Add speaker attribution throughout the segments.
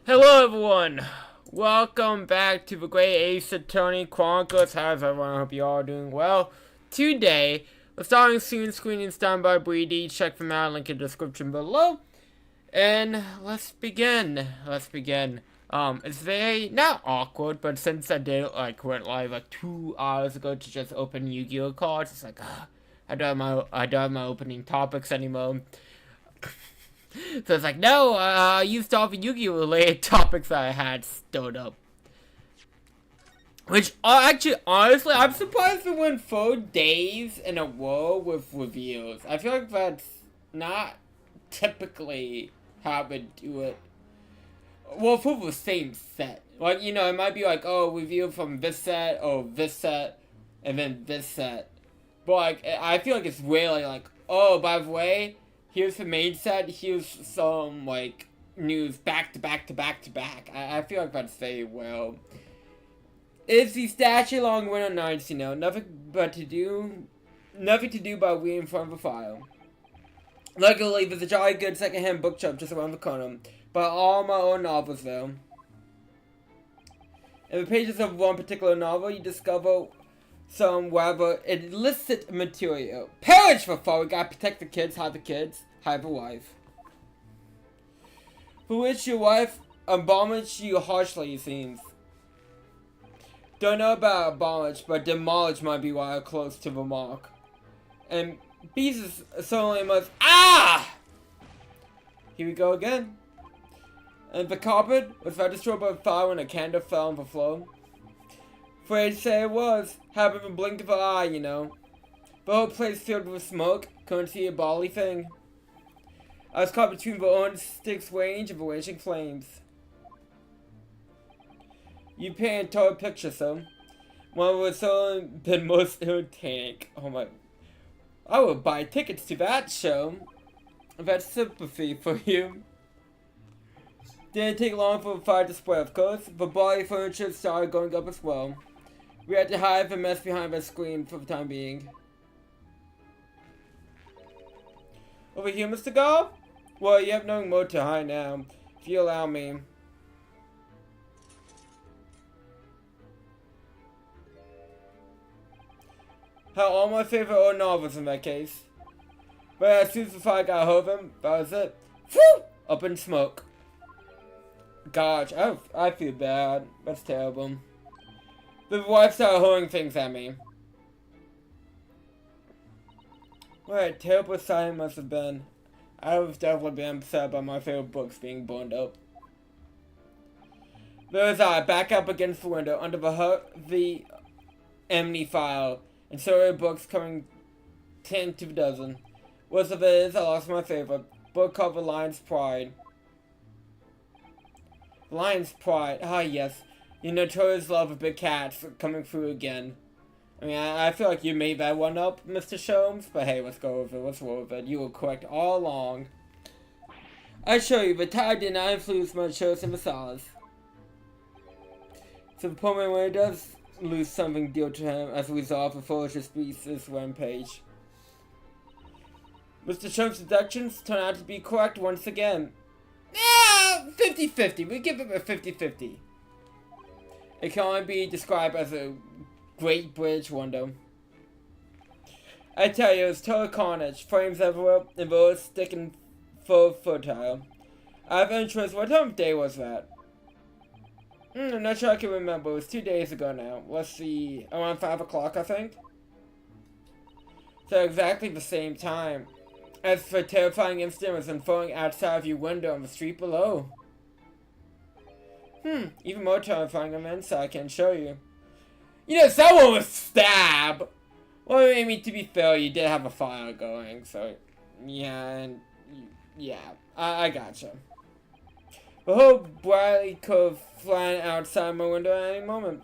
Speaker 1: Hello everyone! Welcome back to the Great Ace Attorney Chronicles. How's everyone? I hope you all are doing well. Today, we're starting soon screenings done by Breedy. Check them out, link in the description below. And let's begin. It's very, not awkward, but since I did went live 2 hours ago to just open Yu-Gi-Oh cards, it's like, I don't have my opening topics anymore. So it's like, no, I used all the Yu-Gi-Oh! Related topics that I had stored up. Which, actually, honestly, I'm surprised we went 4 days in a row with reviews. I feel like that's not typically how we do it. Well, for the same set. Like, you know, it might be like, oh, review from this set, or this set, and then this set. But, like, I feel like it's really like, oh, by the way, here's the main set, here's some, like, news back to back to back to back. I feel like that's very well. It's the statue long winter nights, you know, nothing to do but read in front of a file. Luckily, there's a jolly good secondhand bookshop just around the corner, but all my own novels though. In the pages of one particular novel, you discover some rather illicit material. Perish for fun, we gotta protect the kids, hide the wife. For which your wife abolished you harshly, it seems. Don't know about abolish, but demolish might be rather close to the mark. And pieces certainly must. Ah! Here we go again. And the carpet was found destroyed by fire when a candle fell on the floor. Afraid to say it was. Happened in a blink of an eye, you know. The whole place filled with smoke. Couldn't see a bodily thing. I was caught between the orange sticks range of the raging flames. You paint a total picture, so. One would so been most entertaining. Oh my. I would buy tickets to that show. That's sympathy for you. Didn't take long for the fire to spread, of course. The body furniture started going up as well. We had to hide the mess behind the screen for the time being. Over here, Mr. Gobb? Well, you have nothing more to hide now, if you allow me. Had all my favorite old novels in that case. But as soon as the fire got a hold of him, that was it. Whew! Up in smoke. Gosh, I feel bad. That's terrible. The wife started hurling things at me. What a terrible sight it must have been. I would have definitely been upset by my favorite books being burned up. There was I, back up against the window, under the enemy file, and so were books coming 10 to the dozen. Worst of it is, I lost my favorite book called The Lion's Pride. Lion's Pride, ah yes, your notorious love of big cats coming through again. I mean, I feel like you made that one up, Mr. Sholmes, but hey, let's go with it, let's roll with it. You were correct all along. I assure you, the tide did not influence my chosen massage. So the poor man really does lose something dear to him as a result of the foolish species rampage. Mr. Sholmes' deductions turn out to be correct once again. 50-50. We give it a 50-50. It can only be described as a great British wonder. I tell you, it's total carnage. Flames everywhere, and bullets sticking full fertile. I have interest. What time of day was that? I'm not sure I can remember. It was 2 days ago now. Let's see. Around 5 o'clock, I think. So exactly the same time. As for terrifying incident was unfolding outside of your window on the street below. Even more terrifying on the inside, I can show you. You know, someone was stabbed! Well, I mean, to be fair, you did have a fire going, so... Yeah, I gotcha. The whole brightly could have flying outside my window at any moment.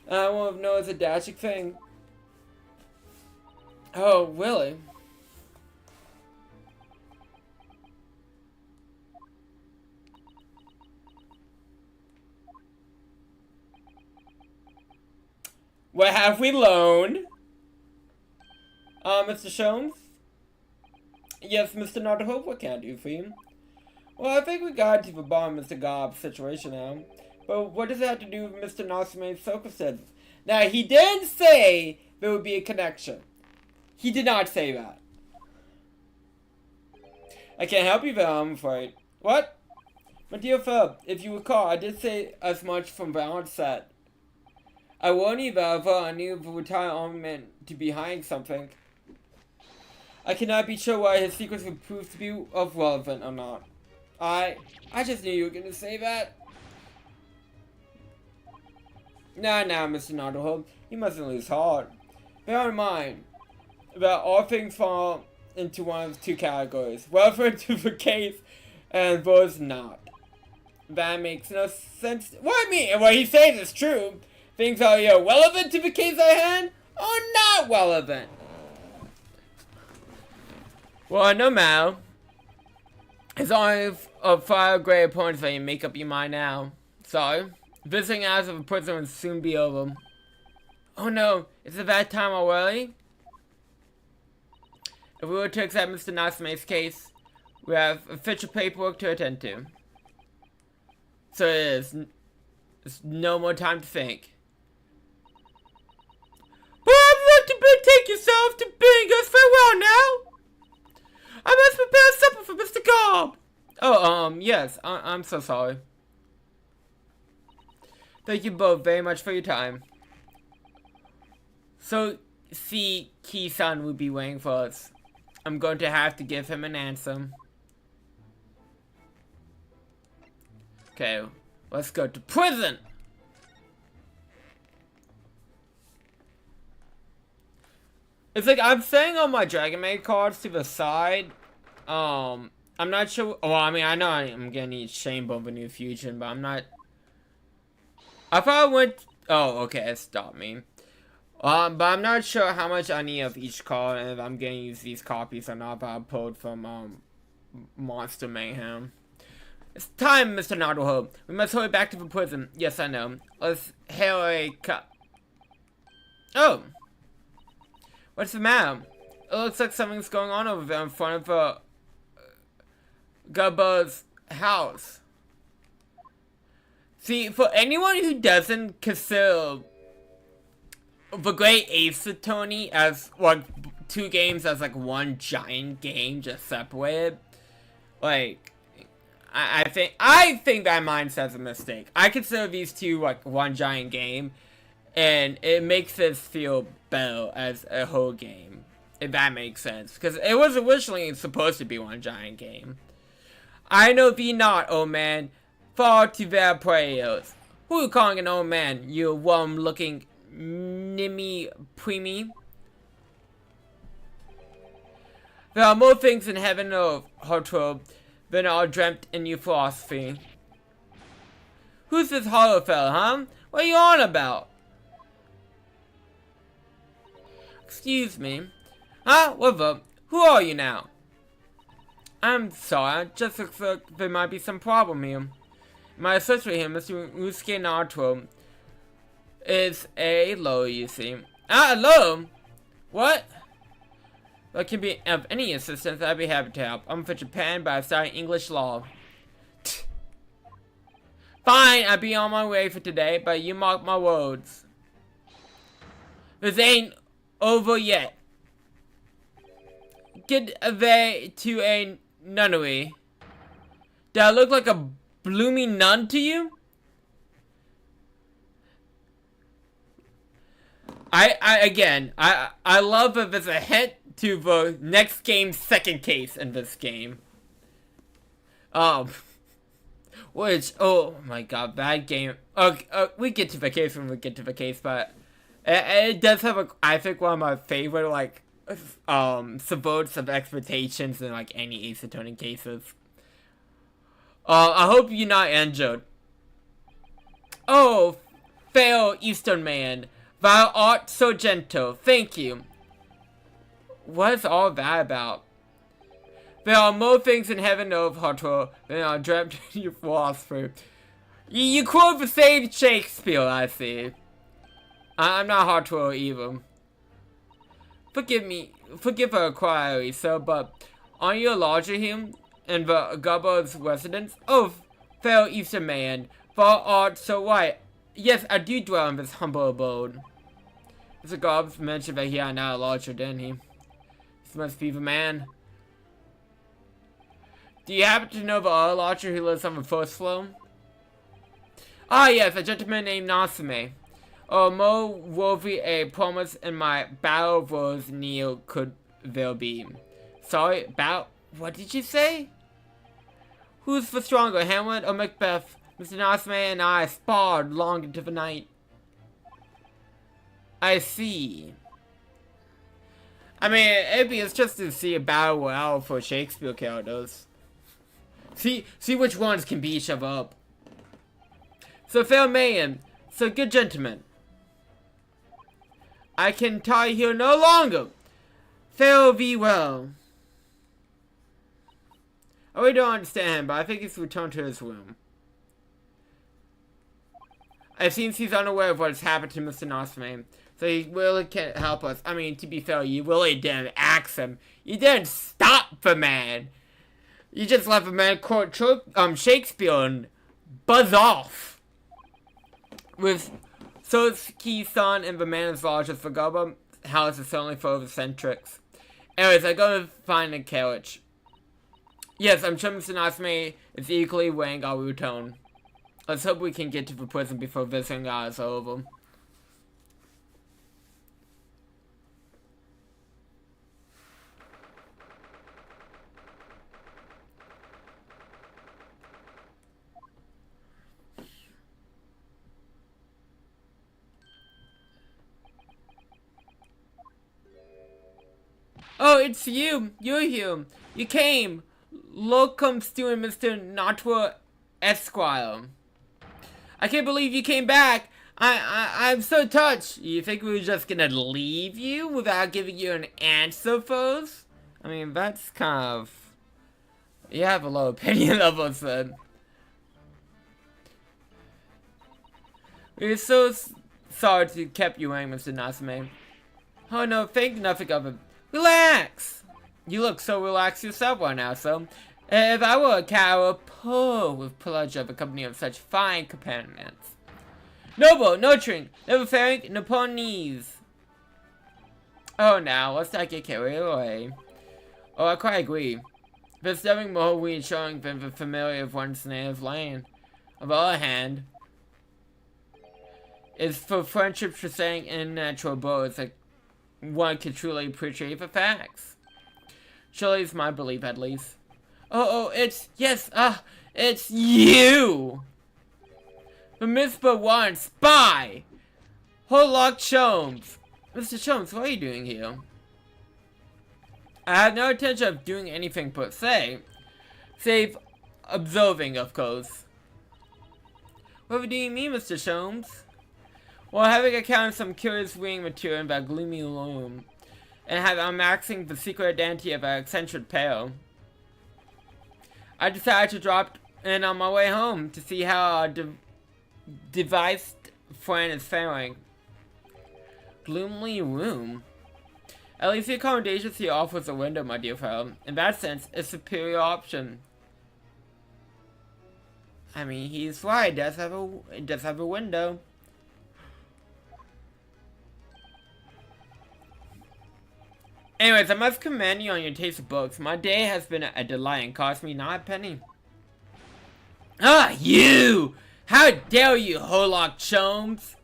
Speaker 1: I won't have known it's a dashing thing. Oh, really? What have we learned? Mr. Sholmes? Yes, Mr. Notterhope, what can I do for you? Well, I think we got to the bottom of Mr. Gob's situation now. But what does it have to do with Mr. Natsume's circumstances? Now, he didn't say there would be a connection. He did not say that. I can't help you there, I'm afraid. What? My dear Philip, if you recall, I did say as much from the outset. I warned you that although I knew the retired armament to be hiding something, I cannot be sure whether his secrets would prove to be of relevant or not. I just knew you were gonna say that. Nah, Mr. Naruto, you mustn't lose heart. Bear in mind that all things fall into one of two categories. Relevant to the case and those not. That makes no sense. What I mean, what he says is true. Things are either relevant to the case at hand or not relevant. Well, no matter. It's only of 5 great points that you make up your mind now. So, visiting hours of a prison will soon be over. Oh no, is it that time already? If we were to accept Mr. Natsume's case, we have official paperwork to attend to. So there's no more time to think. Well, I'd like to take yourself to bidding us farewell now. I must prepare supper for Mr. Cobb. Oh, yes, I'm so sorry. Thank you both very much for your time. So, see, Ki-san will be waiting for us. I'm going to have to give him an answer. Okay, let's go to prison! It's like, I'm saying all my Dragon Maid cards to the side. I'm not sure. Well, I mean, I know I'm gonna need Shame Bomb a New Fusion, but I'm not. I thought I went. Oh, okay, it stopped me. But I'm not sure how much I need of each card, and if I'm gonna use these copies or not. But I pulled from Monster Mayhem. It's time, Mr. Naruto. We must hurry back to the prison. Yes, I know. Let's hail a cup. Oh. What's the matter? It looks like something's going on over there in front of Gubba's house. See, for anyone who doesn't consider the Great Ace Attorney as like 2 games as like one giant game just separated, like I think that mindset's a mistake. I consider these 2 like one giant game, and it makes this feel better as a whole game, if that makes sense. Because it was originally supposed to be one giant game. I know thee not, old man. Fall to their prayers. Who you calling an old man, you worm-looking nimmy preemie? There are more things in heaven or Hartrobe than are dreamt in your philosophy. Who's this hollow fella, huh? What are you on about? Excuse me. Huh? What who are you now? I'm sorry, just looks like there might be some problem here. My associate here, Mr. Usuke Naruto, is a low, you see. Ah, low? What? If I can be of any assistance, I'd be happy to help. I'm from Japan, but I studied English law. Fine, I'll be on my way for today, but you mark my words. This ain't over yet. Get away to a nunnery. Do I look like a blooming nun to you? I love that there's a hint to the next game's second case in this game. Which, oh my god, bad game. We get to the case when we get to the case, but it does have I think one of my favorite, like, subverts of expectations in, like, any Ace Attorney cases. I hope you're not injured. Oh, fair Eastern man, thou art so gentle, thank you. What is all that about? There are more things in heaven of Hartrobe than are dreamt in your philosophy. You quote the same Shakespeare, I see. I'm not Hartrobe either. Forgive her inquiry, sir, but aren't you a lodger here? in the Gubbo's residence? Oh, fair Eastern man, thou art so right. Yes, I do dwell in this humble abode. Mr. Gubbs mentioned that he had not a lodger, didn't he? This must be the man. Do you happen to know the other lodger who lives on the first floor? Ah, yes, a gentleman named Nasime. Oh, more worthy a promise in my battle of Rose Neil could there be. Sorry, what did you say? Who's the stronger, Hamlet or Macbeth? Mr. Nasime and I sparred long into the night. I see. I mean, it's just to see a battle royale for Shakespeare characters. See which ones can beat each other up. So fair man, so good gentlemen, I can tie here no longer. Fare thee well. I really don't understand, but I think he's returned to his room. It seems he's unaware of what has happened to Mr. Nasime, so he really can't help us. I mean, to be fair, you really didn't axe him. You didn't stop the man. You just let the man quote Shakespeare and buzz off. With Sosuke-san and the man as large as the Gubba, house is certainly full of eccentrics. Anyways, I go to find a carriage. Yes, I'm sure Mr. Natsume is equally weighing our return. Let's hope we can get to the prison before visiting hours are over. Oh, it's you! You're here! You came! Locum steward Mr. Natwa Esquire. I can't believe you came back! I'm so touched! You think we were just gonna leave you without giving you an answer first? I mean, that's kind of... You have a low opinion of us then. We're so sorry to keep you waiting, Mr. Natsume. Oh no, think nothing of it. Relax! You look so relaxed yourself right now, so... If I were a cat, I would purr with pleasure of the company of such fine companions. Noble, nurturing, never failing, no ponies. Oh, now, let's not get carried away. Oh, I quite agree. There's nothing more reassuring than the familiar of one's native land. On the other hand, it's for friendship for saying in natural birds that one can truly appreciate the facts. Surely it's my belief, at least. Oh, it's you! The Mr. One spy! Hollock Sholmes! Mr. Sholmes, what are you doing here? I have no intention of doing anything per se, save observing, of course. What do you mean, Mr. Sholmes? Well, having encountered some curious reading material in that gloomy room, and have unmaxing the secret identity of an eccentric pair, I decided to drop in on my way home to see how our devised friend is faring. Gloomy room? At least the accommodations he offers a window, my dear fellow. In that sense, a superior option. I mean, he's right. It does have a window. Anyways, I must commend you on your taste of books. My day has been a delight and cost me not a penny. Ah, you! How dare you, Hollock Sholmes?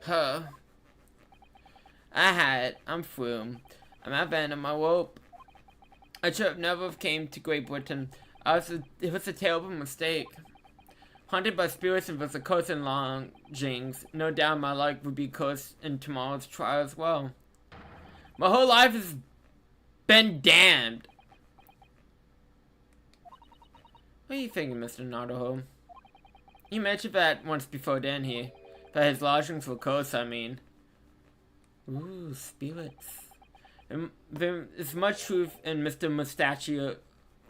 Speaker 1: Huh. I had it. I'm through. I'm at the end of my rope. I should have never came to Great Britain. It was a terrible mistake. Haunted by spirits and with the cursed longings, no doubt my life would be cursed in tomorrow's trial as well. My whole life has been damned. What are you thinking, Mr. Nadaho? You mentioned that once before, didn't he? That his lodgings were cursed, I mean. Ooh, spirits. There is much truth in Mr.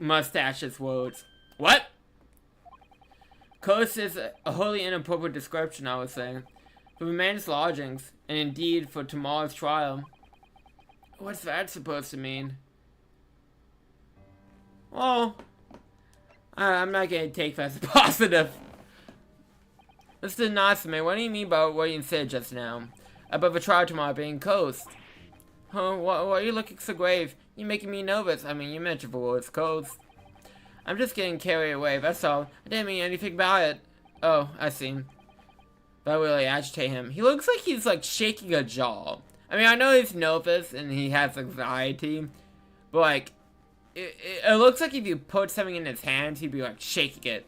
Speaker 1: Mustache's words. What? Curse is a wholly inappropriate description, I was saying. For the man's lodgings, and indeed for tomorrow's trial. What's that supposed to mean? Well, I'm not gonna take that as positive. Mr. Natsume, what do you mean by what you said just now? About the trial tomorrow being closed? Huh, why are you looking so grave? You're making me nervous. I mean, you mentioned the word's closed. I'm just getting carried away, that's all. I didn't mean anything about it. Oh, I see. That really agitates him. He looks like he's like shaking a jaw. I mean, I know he's nervous and he has anxiety, but like, it looks like if you put something in his hands, he'd be like shaking it.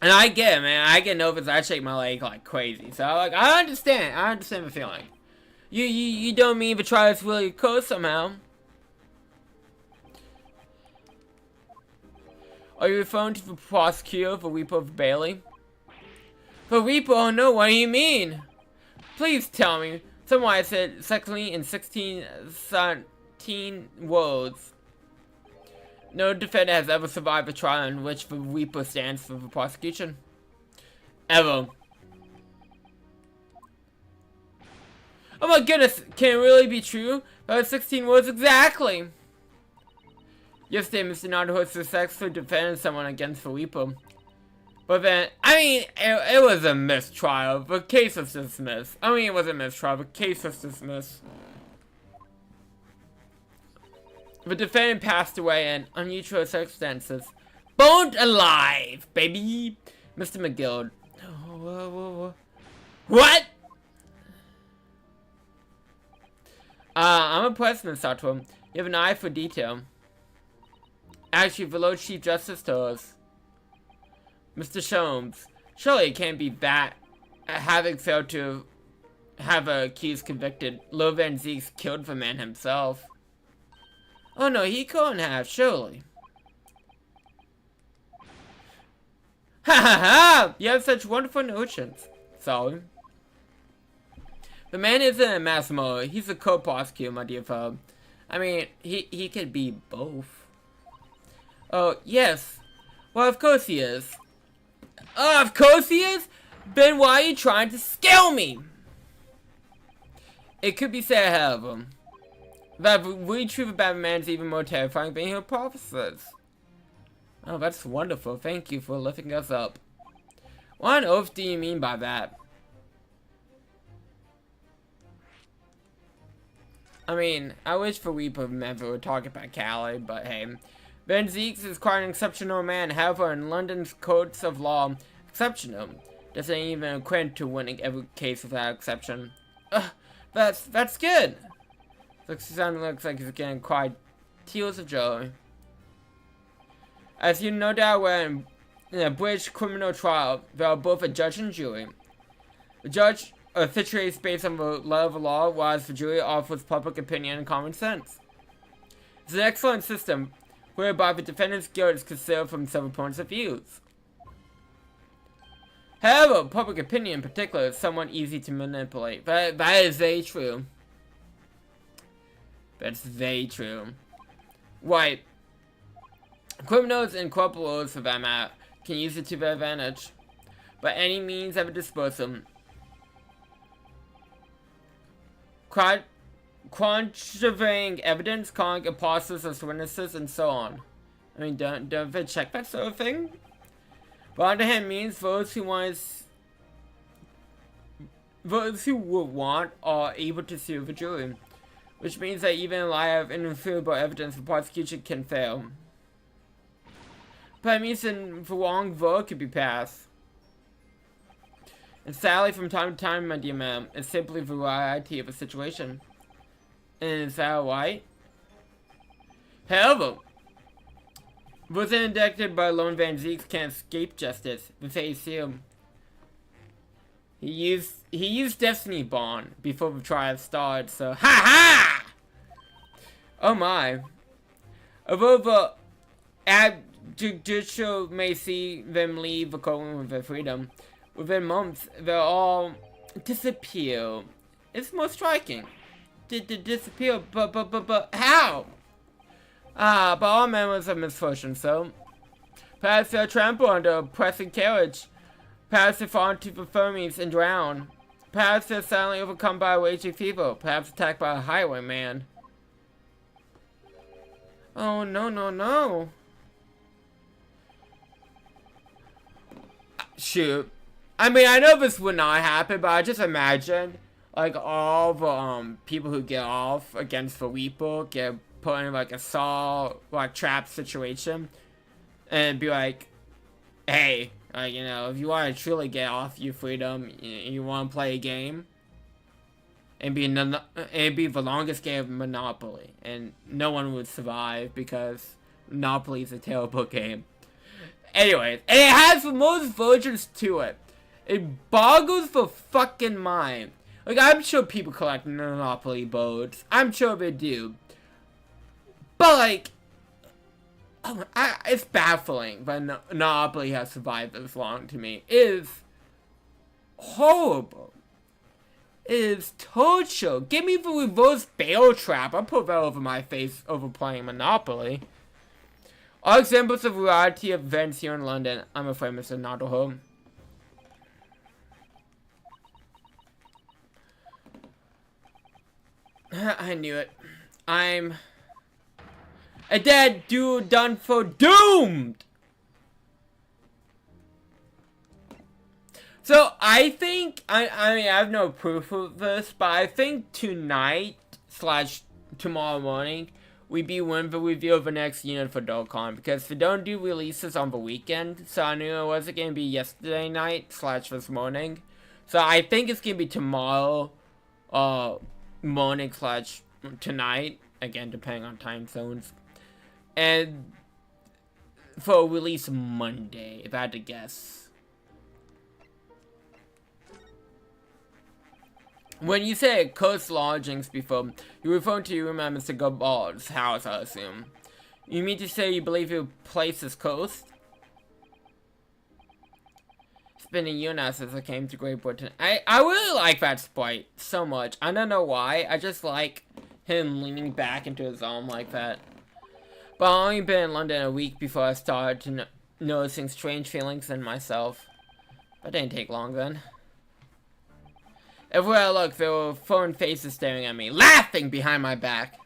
Speaker 1: And I get it, man. I get nervous. I shake my leg like crazy. So like, I understand. I understand the feeling. You don't mean the trial is really close somehow. Are you referring to the prosecutor for Reaper of Bailey? For Reaper? Oh no, what do you mean? Please tell me. Someone I said secondly in 17 words. No defendant has ever survived a trial in which the Reaper stands for the prosecution. Ever. Oh my goodness, can it really be true? That was 16 words exactly. Yesterday, Mr. Nardhurst successfully defended someone against the Reaper. But then, I mean, it was a mistrial. The case was dismissed. I mean, it was a mistrial. The case was dismissed. The defendant passed away in unusual circumstances. Boned alive, baby! Mr. McGill. What? I'm impressed, Miss Sato. You have an eye for detail. Actually, the Lord Chief Justice told us. Mr. Sholmes, surely it can't be that, having failed to have a accused convicted, Lo Van Zeeks killed the man himself. Oh no, he couldn't have, surely. Ha ha ha! You have such wonderful notions. Sorry. The man isn't a mass murderer, he's a co-prosecutor, my dear fellow. I mean, he could be both. Oh, yes. Well, of course he is. Oh, of course he is? Then why are you trying to scale me? It could be said, however, that we truth about man is even more terrifying than your prophecies. Oh, that's wonderful. Thank you for lifting us up. What on earth do you mean by that? I mean, I wish for Reaper never would talk about Callie, but hey. Van Zeeks is quite an exceptional man, however, in London's courts of law, exceptional doesn't even equate to winning every case without exception. That's good. Looks like he's getting quite tears of joy. As you no doubt were in a British criminal trial, there are both a judge and jury. The judge arbitrates based on the letter of the law, whilst the jury offers public opinion and common sense. It's an excellent system, whereby the defendant's guilt is considered from several points of view. However, public opinion in particular is somewhat easy to manipulate. That is very true. That's very true. Right. Criminals and corporals, for that matter, can use it to their advantage. By any means at their disposal. Contravening evidence, calling apostles as witnesses, and so on. I mean, don't they check that sort of thing? But on the other hand, means those who would want are able to sue the jury, which means that even in light of irrefutable evidence, the prosecution can fail. But it means that the wrong vote could be passed. And sadly, from time to time, my dear ma'am, it's simply the reality of a situation. And is that right? However, those indicted by Lone Van Zeeks can't escape justice. The face him. He used Destiny Bond before the trial started, so ha! Oh my. Although the judicial may see them leave the courtroom with their freedom, within months they'll all disappear. It's more striking. Disappear, but how? But all members of misfortune, so perhaps they'll trample under a pressing carriage. Perhaps they fall into the vermes and drown. Perhaps they're suddenly overcome by a raging fever. Perhaps attacked by a highwayman. Oh, no, no, no. Shoot. I mean, I know this would not happen, but I just imagine, like, all the, people who get off against the Weeple get put in, like, a saw, like, trap situation. And be like, hey, you know, if you want to truly get off your freedom, you want to play a game, and be the longest game of Monopoly, and no one would survive because Monopoly is a terrible game. Anyways, and it has the most versions to it. It boggles the fucking mind. Like, I'm sure people collect Monopoly boards. I'm sure they do. But, like, it's baffling that Monopoly has survived this long to me. It is horrible. It is torture. Give me the reverse bail trap. I'll put that over my face over playing Monopoly. All examples of variety of events here in London. I'm afraid, Mr. Noddleholm. I knew it. I'm a dead dude done for doomed. So I think I mean I have no proof of this, but I think tonight / tomorrow morning we be when the review of the next unit for Dokkan, because they don't do releases on the weekend, so I knew it wasn't gonna be yesterday night / this morning. So I think it's gonna be tomorrow morning / tonight, again depending on time zones. And for release Monday, if I had to guess. When you say coast lodgings before, you're referring to Mr. Gabald's house, I assume. You mean to say you believe your place is coast? It's been a year now since I came to Great Britain. I really like that sprite so much. I don't know why. I just like him leaning back into his arm like that. But I've only been in London a week before I started to noticing strange feelings in myself. That didn't take long then. Everywhere I looked, there were foreign faces staring at me, laughing behind my back.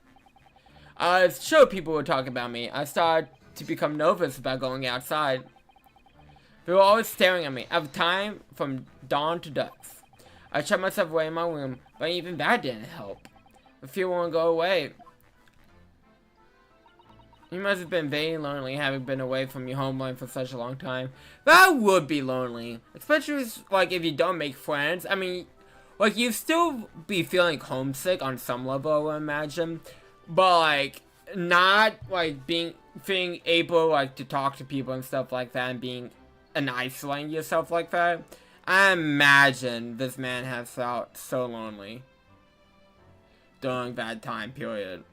Speaker 1: I was sure people would talk about me. I started to become nervous about going outside. They were always staring at me, at the time from dawn to dusk. I shut myself away in my room, but even that didn't help. The fear won't go away. You must have been very lonely having been away from your homeland for such a long time. That would be lonely. Especially, like, if you don't make friends. I mean, like, you'd still be feeling homesick on some level, I would imagine. But, like, not, like, being able, like, to talk to people and stuff like that and isolating yourself like that. I imagine this man has felt so lonely during that time period.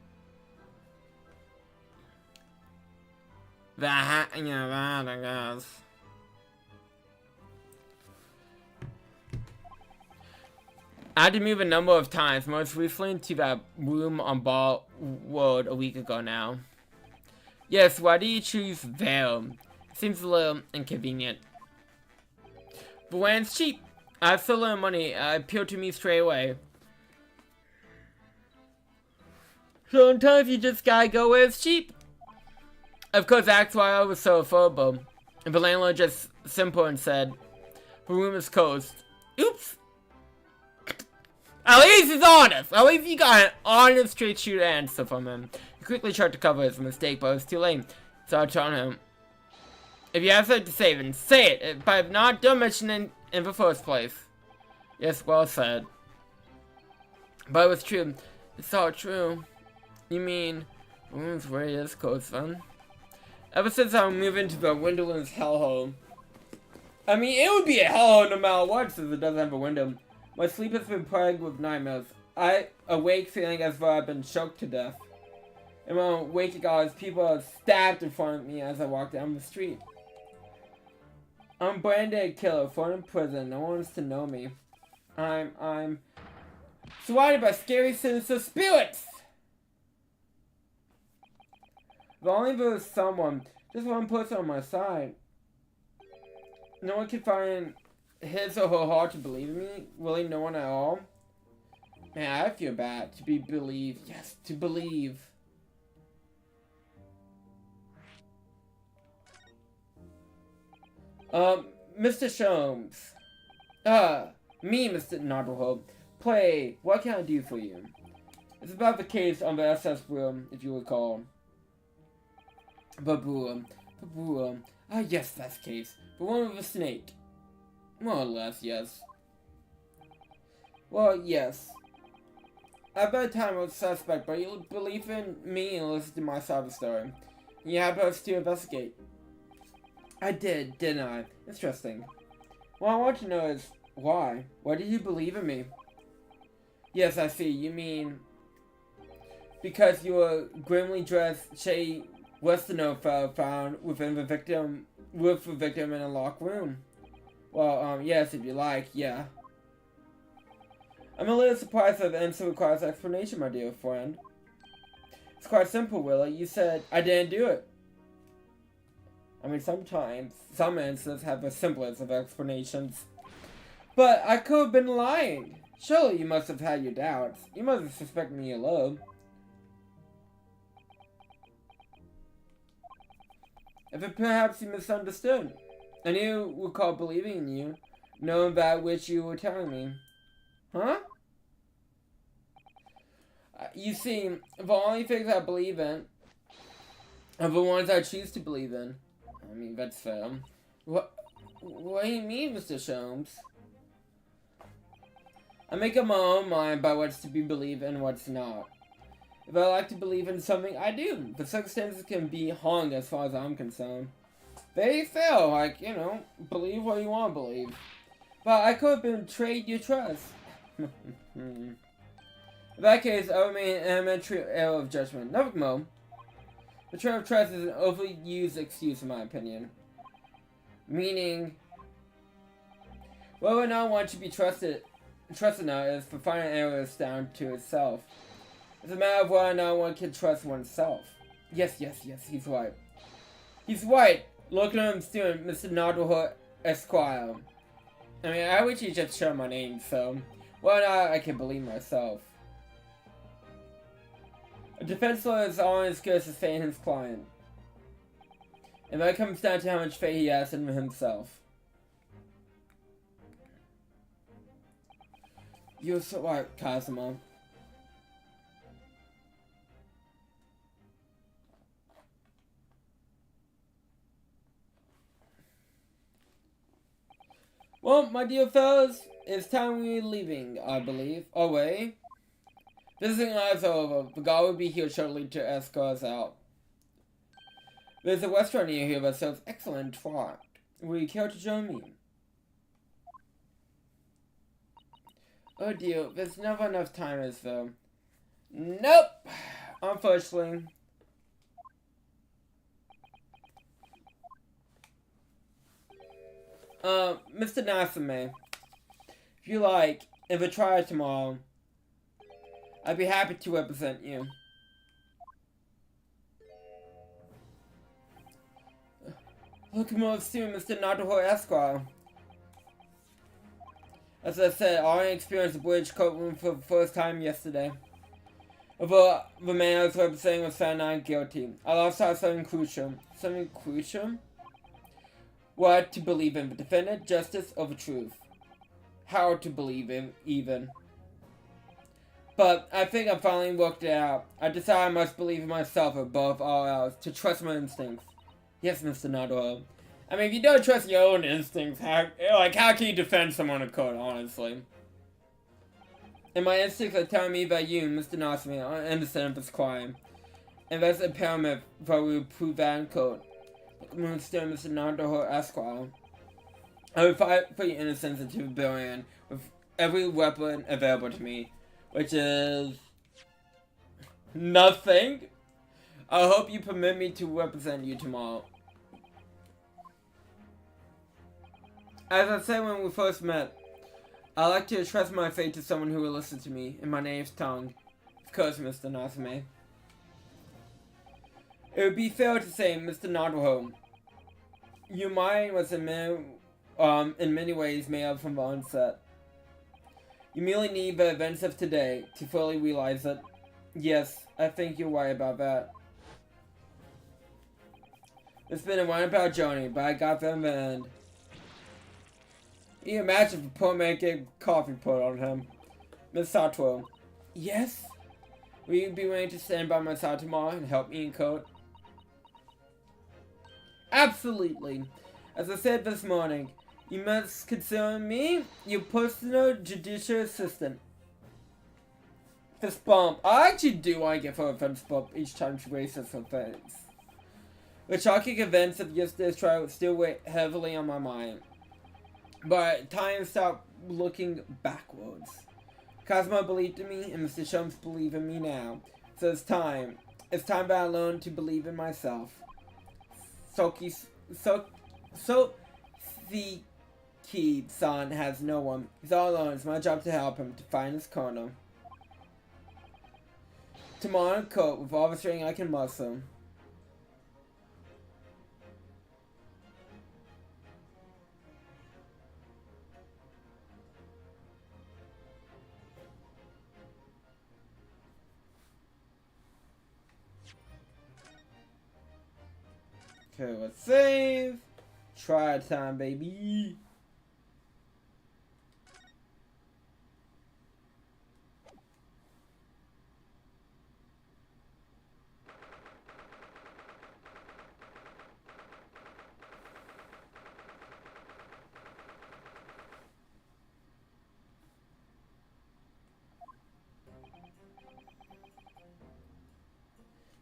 Speaker 1: That, I guess. I had to move a number of times, most recently to that room on Ball Road a week ago now. Yes, why do you choose there? Seems a little inconvenient. But when it's cheap, I have so little money, it appealed to me straight away. Sometimes you just gotta go where it's cheap. Of course, that's why I was so affordable. And the landlord just simple and said, the room is closed. Oops! At least he's honest! At least you got an honest, straight shooter answer from him. He quickly tried to cover his mistake, but it was too late. So I told him, if you have something to say, then say it. But if not, don't mention it in the first place. Yes, well said. But it was true. It's all true. You mean, the room's where it is closed, then? Ever since I moved into the windowless hellhole. I mean, it would be a hellhole no matter what, since it doesn't have a window. My sleep has been plagued with nightmares. I awake feeling as though I've been choked to death. And when I'm waking hours, people are stabbed in front of me as I walk down the street. I'm branded a killer, thrown in prison. No one wants to know me. I'm surrounded by scary, sinister spirits! If only there was someone, just one person on my side. No one can find his or her heart to believe in me. Really, no one at all. Man, I feel bad. To be believed. Yes, to believe. Mr. Sholmes. Me, Mr. Noddlehope. Play, what can I do for you? It's about the case on the SS room, if you recall. Baboom. Ah, yes, that's the case. The one with the snake. More or less, yes. Well, yes. I bet time was suspect, but you believe in me and listen to my side of the story. You have us to investigate. I did, didn't I? Interesting. What I want to know is, why? Why did you believe in me? Yes, I see. You mean because you were grimly dressed Shay Westerno found within the victim in a locked room. Well, yes, if you like, yeah. I'm a little surprised that the answer requires explanation, my dear friend. It's quite simple, Willie. You said I didn't do it. I mean, sometimes some answers have the simplest of explanations. But I could have been lying. Surely you must have had your doubts. You must have suspected me alone. If it perhaps you misunderstood. I knew recall believing in you, knowing that which you were telling me. Huh? You see, the only things I believe in are the ones I choose to believe in. I mean, that's fair. What do you mean, Mr. Sholmes? I make up my own mind by what's to be believed and what's not. If I like to believe in something, I do. The circumstances can be hung as far as I'm concerned. They fail, like, you know, believe what you want to believe. But I could have betrayed your trust. In that case, I would make an elementary error of judgment. Nothing more. Betrayal of trust is an overly used excuse in my opinion. Meaning, whether or not one should be trusted or not is the final error is down to itself. It's a matter of whether or not one can trust oneself. Yes, he's right. He's right. Look at him, student, Mr. Noddlehood Esquire. I mean, I wish he just showed my name, so why not I can believe myself. A defense lawyer is only as good as his faith in his client. And that comes down to how much faith he has in himself. You're so right, Kazuma. Well, my dear fellas, it's time we're leaving, I believe. Away. Visiting hours are over. The guard will be here shortly to escort us out. There's a restaurant near here that serves excellent trout. Will you care to join me? Oh dear, there's never enough time, is there? Nope! Unfortunately. Mr. Nasame, if you like, if a trial tomorrow, I'd be happy to represent you. Look more soon, Mr. Noddlehood Esquire. As I said, I only experienced the British courtroom for the first time yesterday. Although the man I was representing was found not guilty, I lost out something crucial. Something crucial? What to believe in, the defendant, justice, or the truth. How to believe in, even. But I think I finally worked it out. I decided I must believe in myself above all else, to trust my instincts. Yes, Mr. Noddlehood. I mean, if you don't trust your own instincts, how can you defend someone in court, honestly? And my instincts are telling me that you, Mr. Nasami, are innocent of this crime. And that's impairment that we will prove that in court. Moonstone, Mr. Noddlehood Esquire. I will fight for your innocence into the billion with every weapon available to me, which is nothing. I hope you permit me to represent you tomorrow. As I said when we first met, I like to trust my fate to someone who will listen to me in my native tongue. Of course, Mr. Nasame. It would be fair to say, Mr. Noddlehood, your mind was in many ways made up from the onset. You merely need the events of today to fully realize it. Yes, I think you're right about that. It's been a roundabout journey, but I got there in the end. You imagine if a poor man get coffee put on him. Miss Sato. Yes? Will you be willing to stand by my side tomorrow and help me in code? Absolutely. As I said this morning, you must consider me your personal judicial assistant. Fist bump. I actually do want to give her a fist bump each time she raises her face. The shocking events of yesterday's trial still weigh heavily on my mind. But time to stop looking backwards. Cosmo believed in me, and Mr. Shumps believe in me now. So it's time. It's time that I learn to believe in myself. Soki-san has no one. He's all alone. It's my job to help him to find his corner. Tomorrow in coat with all the strength I can muster. Okay, let's save. Try time, baby.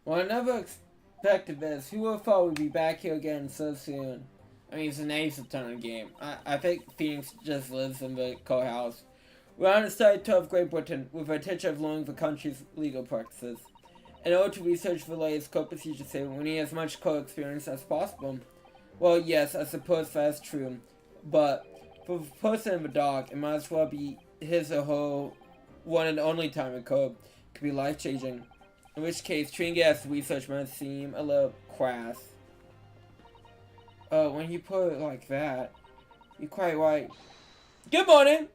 Speaker 1: Well, I never expected this. Who would have thought we'd be back here again so soon? I mean, it's an ace a ton of game. I think Phoenix just lives in the courthouse. We're on the side tour of Great Britain with the intention of learning the country's legal practices. In order to research the latest code procedure statement, we need as much code experience as possible. Well, yes, I suppose that's true. But for the person in the dark, it might as well be his or her one and only time in code. It could be life-changing. In which case, treating it as research might seem a little crass. Oh, when you put it like that, you're quite right. Good morning!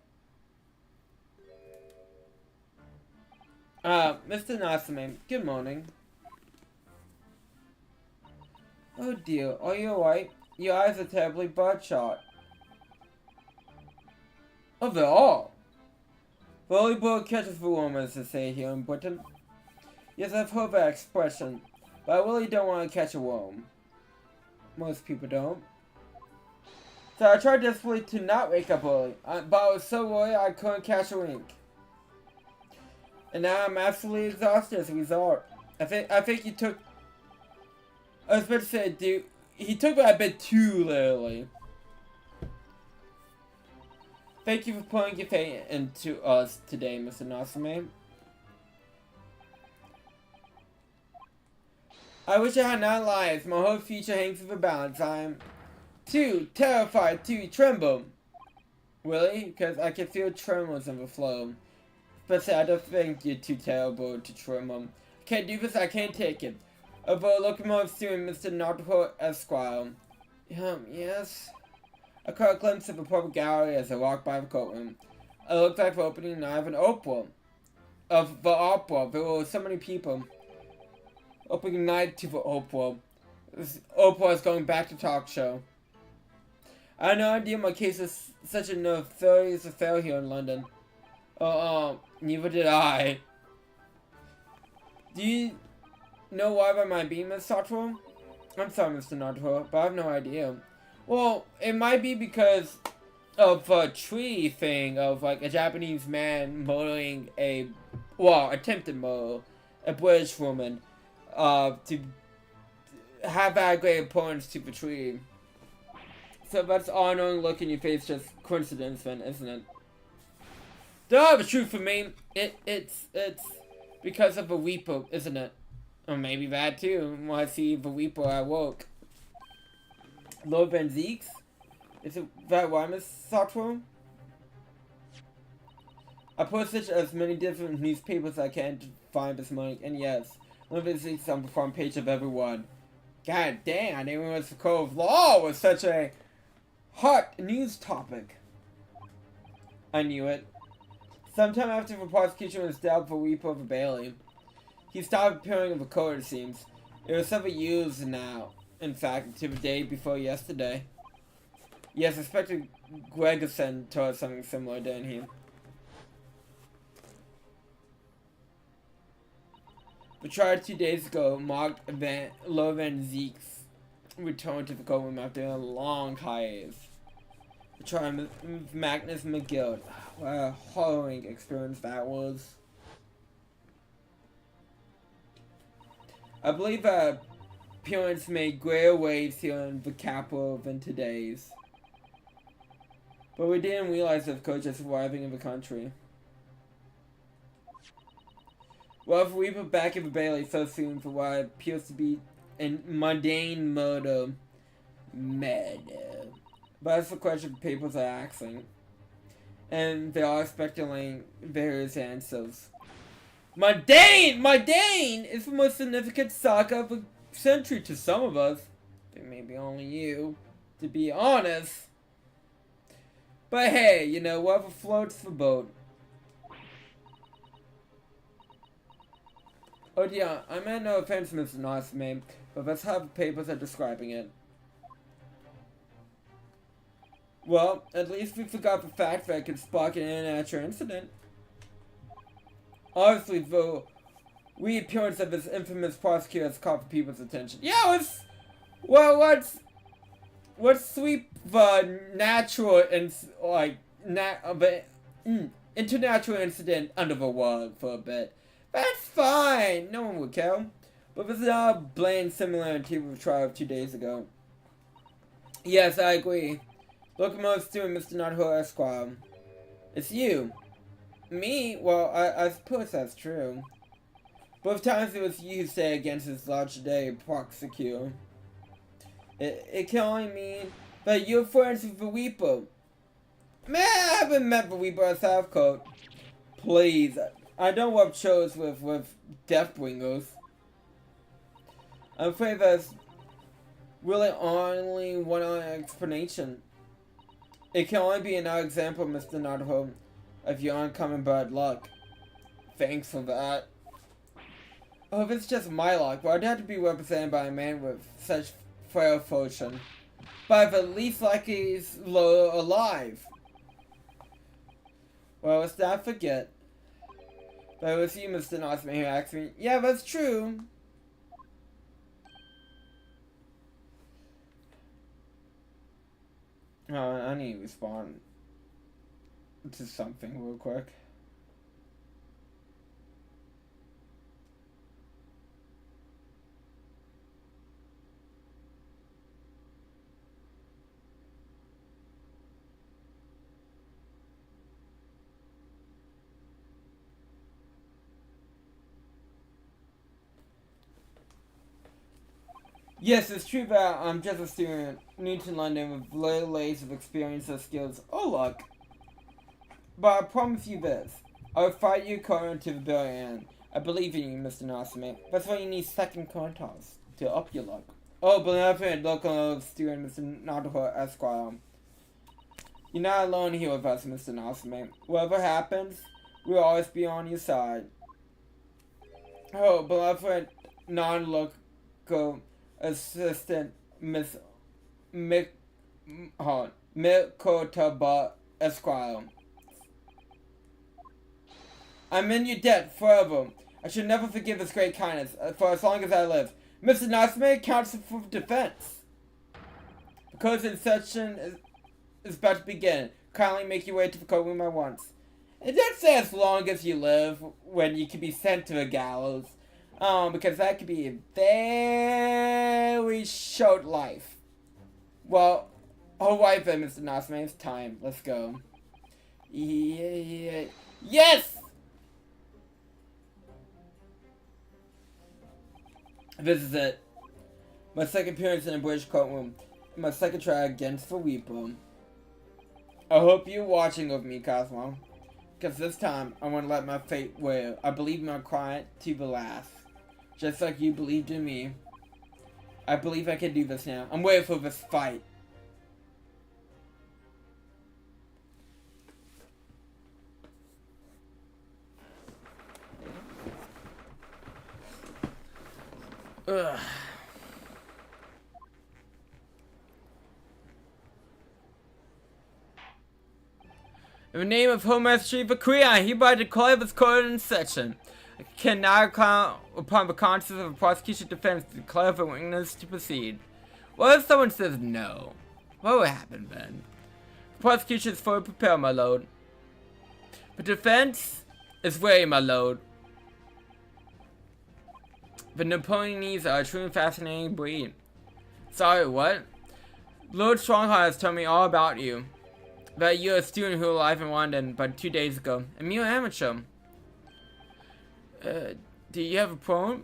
Speaker 1: Mr. Natsume, good morning. Oh dear, are you alright? Your eyes are terribly bloodshot. Oh, they're all. Volleyball catches the worm, as they say here in Britain. Yes, I've heard that expression, but I really don't want to catch a worm. Most people don't. So I tried desperately to not wake up early, but I was so worried I couldn't catch a wink. And now I'm absolutely exhausted as a result. I think he took... I was about to say, dude, he took that a bit too literally. Thank you for putting your faith into us today, Mr. Natsume. I wish I had not lied. My whole future hangs with a balance. I'm too terrified to tremble. Really? Because I can feel tremors in the flow. But I don't think you're too terrible to tremble. I can't do this, I can't take it. Over locomotive steering, Mr. Naruto Esquire. Yes? I caught a glimpse of a public gallery as I walked by the courtroom. It looked like the opening night of an opera. Of the opera. There were so many people. Opening night to the opera. Opera is going back to talk show. I had no idea my case is such a nefarious affair here in London. Neither did I. Do you know why that might be, Miss Sato? I'm sorry, Mr. Naruto, but I have no idea. Well, it might be because of a tree thing of like a Japanese man murdering attempted murder, a British woman, to have that great importance to the tree. So that's all-knowing look in your face, just coincidence then, isn't it? Don't have a truth for me. It's because of the Weeper, isn't it? Or maybe that too. When I see the Weeper, I woke. Lord Van Zeeks? Is it that why, Miss Sato? I posted as many different newspapers as I can to find this morning, and yes, Lord Van Zeeks on the front page of every one. God dang, I didn't realize the code of law was such a hot news topic. I knew it. Sometime after the prosecution was dubbed for Weeper of Bailey, he stopped appearing in the court, it seems. It was several years now, in fact, to the day before yesterday. Yes, Inspector Gregerson told us something similar, didn't he? The trial 2 days ago marked Lo Van Zeke's return to the courtroom after a long hiatus. The trial with Magnus McGill. What a harrowing experience that was. I believe appearance made greater waves here in the capital than today's. But we didn't realize the coach is arriving in the country. Well, if we were back in the Bailey so soon for what appears to be a mundane murder. But that's the question the papers are asking. And they are speculating various answers. Mundane! Mundane is the most significant saga of the century to some of us. Maybe only you, to be honest. But hey, you know, whatever floats the boat. Oh yeah, I meant no offense, Mr. Nosman, but that's how the papers are describing it. Well, at least we forgot the fact that it could spark an unnatural incident. Obviously, the reappearance of this infamous prosecutor has caught people's attention. Yeah, it's... Well, let's sweep the natural and, like, international incident under the rug for a bit. That's fine! No one would care. But there's a blatant similarity with the trial 2 days ago. Yes, I agree. Locomotive Stewart, Mr. Notho Esquire. It's you. Me? Well, I suppose that's true. Both times it was you who stayed against this large day prosecutor. It can only mean that you're friends with the Reaper. Man, I haven't met the Reaper at Southcote. Please, I don't rub shows with Deathbringers. I'm afraid there's really only one explanation. It can only be another example, Mr. Notho, of your uncommon bad luck. Thanks for that. Oh, if it's just my luck, well, I'd have to be represented by a man with such frail fortune. But at least like he's alive. Well, let's not forget. But it was you, Mr. Nosman, who asked me. Yeah, that's true. I need to respond to something real quick. Yes, it's true that I'm just a student, new to London with little layers of experience or skills or luck. But I promise you this, I will fight you according to the very end. I believe in you, Mr. Nosman. That's why you need second contacts to up your luck. Oh, benevolent local student, Mr. Notho Esquire. You're not alone here with us, Mr. Nosman. Whatever happens, we'll always be on your side. Oh, benevolent non-local assistant Miss Mikotaba Esquire. I'm in your debt forever. I should never forgive this great kindness for as long as I live. Mr. Nosman, counsel for defense. Because the session is about to begin, kindly make your way to the courtroom at once. It doesn't say as long as you live, when you can be sent to the gallows. Because that could be a very short life. Well, alright then, Mr. Nosman, it's time. Let's go. Yeah. Yes! This is it. My second appearance in a British courtroom. My second try against the Reaper. I hope you're watching with me, Cosmo. Because this time, I want to let my fate wear. I believe in my client to the last. Just like you believed in me. I believe I can do this now. I'm waiting for this fight. Ugh. In the name of Home Ministry of Korea, I hereby declare this court in session. I can now count upon the conscience of the prosecution defense to declare the witness to proceed. What if someone says no? What would happen then? The prosecution is fully prepared, my lord. The defense is ready, my lord. The Napoleonese are a truly fascinating breed. Sorry, what? Lord Strongheart has told me all about you. That you're a student who arrived in London but 2 days ago. A mere amateur. Do you have a problem?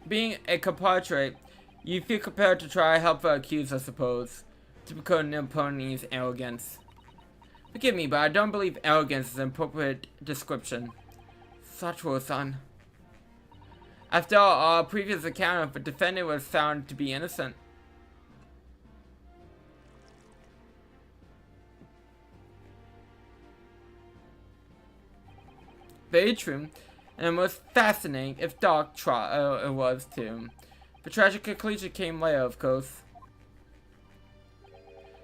Speaker 1: Being a compatriot, you feel compelled to try to help the accused, I suppose. Typical Napoleonese arrogance. Forgive me, but I don't believe arrogance is an appropriate description. Such was son. After all, our previous account of the defendant was found to be innocent. Very true, and a most fascinating, if dark, trial it was too. The tragic conclusion came later, of course.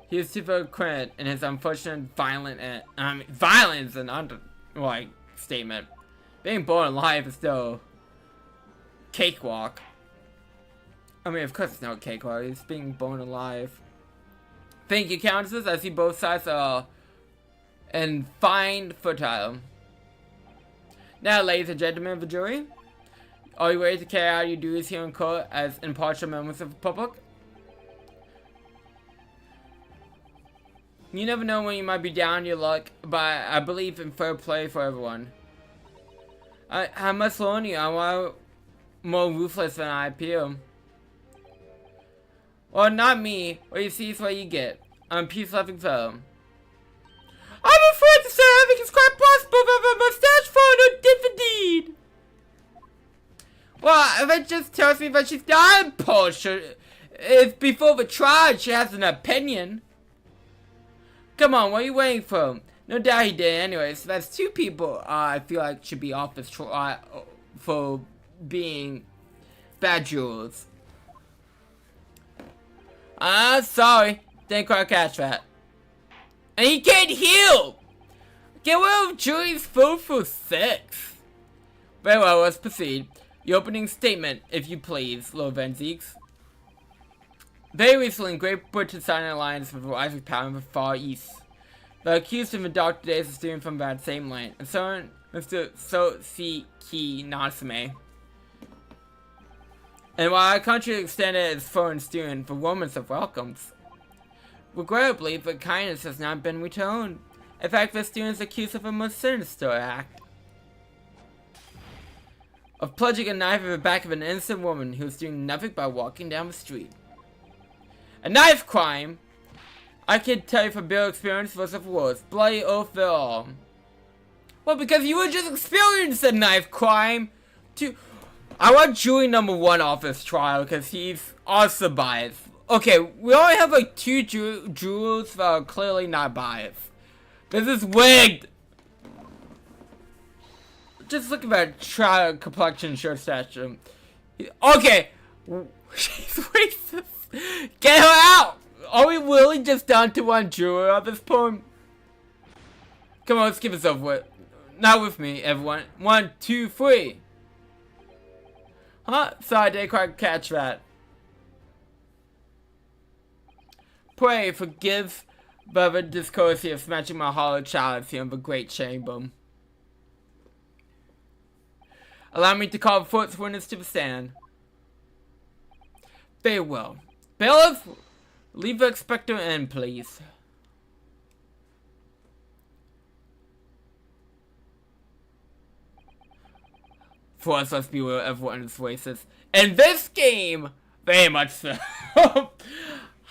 Speaker 1: He is super credit in his unfortunate violence and statement. Being born alive is still cakewalk. I mean, of course it's not cakewalk. He's being born alive. Thank you, Countess. I see both sides are in fine fertile. Now, ladies and gentlemen of the jury, are you ready to carry out your duties here in court as impartial members of the public? You never know when you might be down your luck, but I believe in fair play for everyone. I must warn you, I'm more ruthless than I appear. Well, not me. What you see is what you get. I'm a peace-loving fellow. I'm afraid to say I think it's quite possible that a mustache phone or did the deed. Well, that just tells me that she's not impartial. If before the trial she has an opinion. Come on, what are you waiting for? No doubt he did anyways. So that's two people I feel like should be off this trial for being bad jewels. Sorry. Didn't quite catch that. And he can't heal! Get rid of Julie's 4 for 6. Very well, let's proceed. Your opening statement, if you please, Lord Venziques. Very recently, Great Britain signed an alliance with the rising power in the Far East. The accused in the dark days is a student from that same land, and so Mr. So-Si-Ki Natsume. And while our country extended its foreign student the warmest of welcomes, regrettably, the kindness has not been returned. In fact, the student is accused of a most sinister act. Of plunging a knife in the back of an innocent woman who was doing nothing but walking down the street. A knife crime! I can tell you from bitter experience was of worst. Bloody oath at all. Well, because you were just experienced a knife crime! I want Julie #1 off this trial because he's also biased. Okay, we only have like 2 jurors that are clearly not biased. This is rigged! Just look at that trial complexion shirt stature. Okay! She's racist! Get her out! Are we really just down to 1 juror at this point? Come on, let's give this over with. Not with me, everyone. 1, 2, 3. Huh? Sorry, I didn't quite catch that. Pray forgive the discourtesy of smashing my hollow chalice here in the great chamber. Allow me to call the fourth witness to the stand. Very well. Bailiff, leave the expector in, please. For us, let's be real, everyone is racist. In this game, very much so.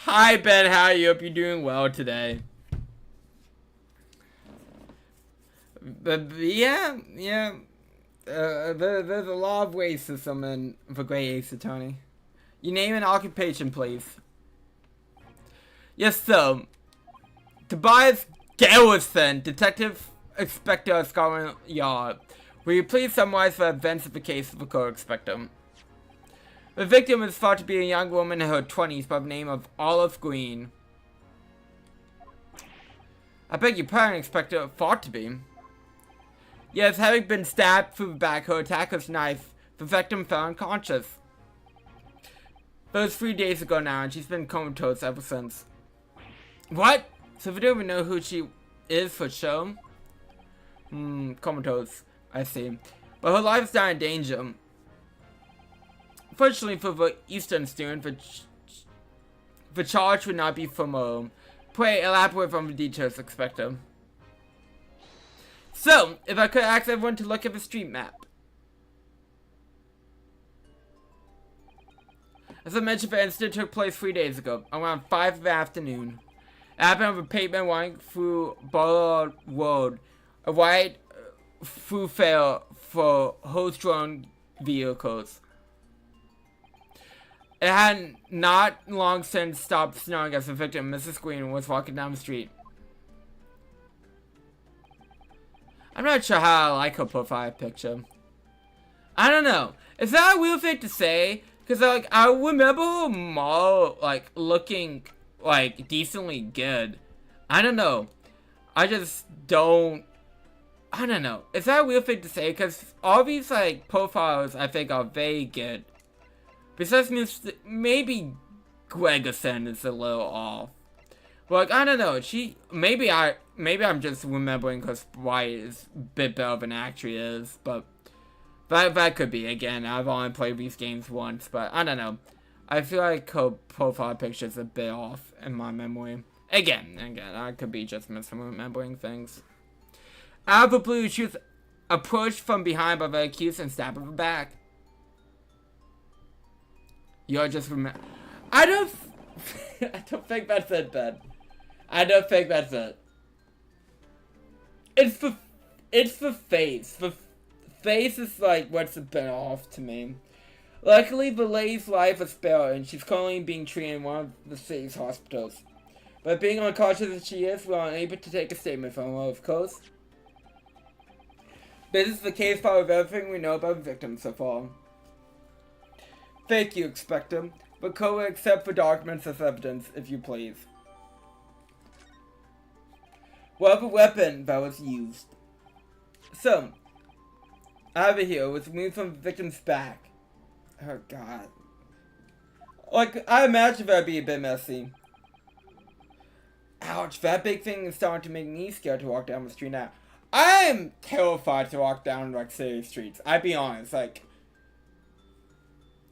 Speaker 1: Hi, Ben, how are you? Hope you're doing well today. But yeah. There's a lot of racism in the Great Ace Attorney. Your name and occupation, please. Yes, sir. Tobias Garrison, Detective Inspector of Scotland Yard. Will you please summarize the events of the case of the co-inspector? The victim is thought to be a young woman in her 20s by the name of Olive Green. I bet you probably expect a thought to be. Yes, having been stabbed through the back, her attacker's knife, the victim fell unconscious. That was 3 days ago now, and she's been comatose ever since. What? So we don't even know who she is for show? Comatose. I see. But her life is not in danger. Fortunately for the Eastern student, the charge would not be from pray elaborate on the details expected. So, if I could ask everyone to look at the street map. As I mentioned, the incident took place 3 days ago, around 5 in the afternoon. It happened on the pavement running through Bollard Road, a wide thoroughfare for horse-drawn vehicles. It had not long since stopped snowing as the victim, Mrs. Green, was walking down the street. I'm not sure how I like her profile picture. I don't know. Is that a real thing to say? Because, like, I remember her more, like, looking, like, decently good. I don't know. I just don't... I don't know. Is that a real thing to say? Because all these, like, profiles, I think, are very good. Besides, maybe Gregerson is a little off. Like, I don't know. Maybe I'm just remembering because White is a bit better of an actor is, but that could be. Again, I've only played these games once, but I don't know. I feel like her profile picture is a bit off in my memory. Again, I could be just misremembering things. Out of the blue, she was approached from behind by the accused and stabbed in the back. You're just I don't think that's it, Ben. I don't think that's it. It's the face. The face is like what's a bit off to me. Luckily, the lady's life is spared, and she's currently being treated in one of the city's hospitals. But being unconscious as she is, we're unable to take a statement from her, of course. This is the case file of everything we know about the victim so far. Thank you, Expectum, but co accept the documents as evidence, if you please. Whatever weapon that was used. So, I have it here. It was removed from the victim's back. Oh, God. Like, I imagine that'd be a bit messy. Ouch, that big thing is starting to make me scared to walk down the street now. I'm terrified to walk down, like, city streets. I'd be honest, like...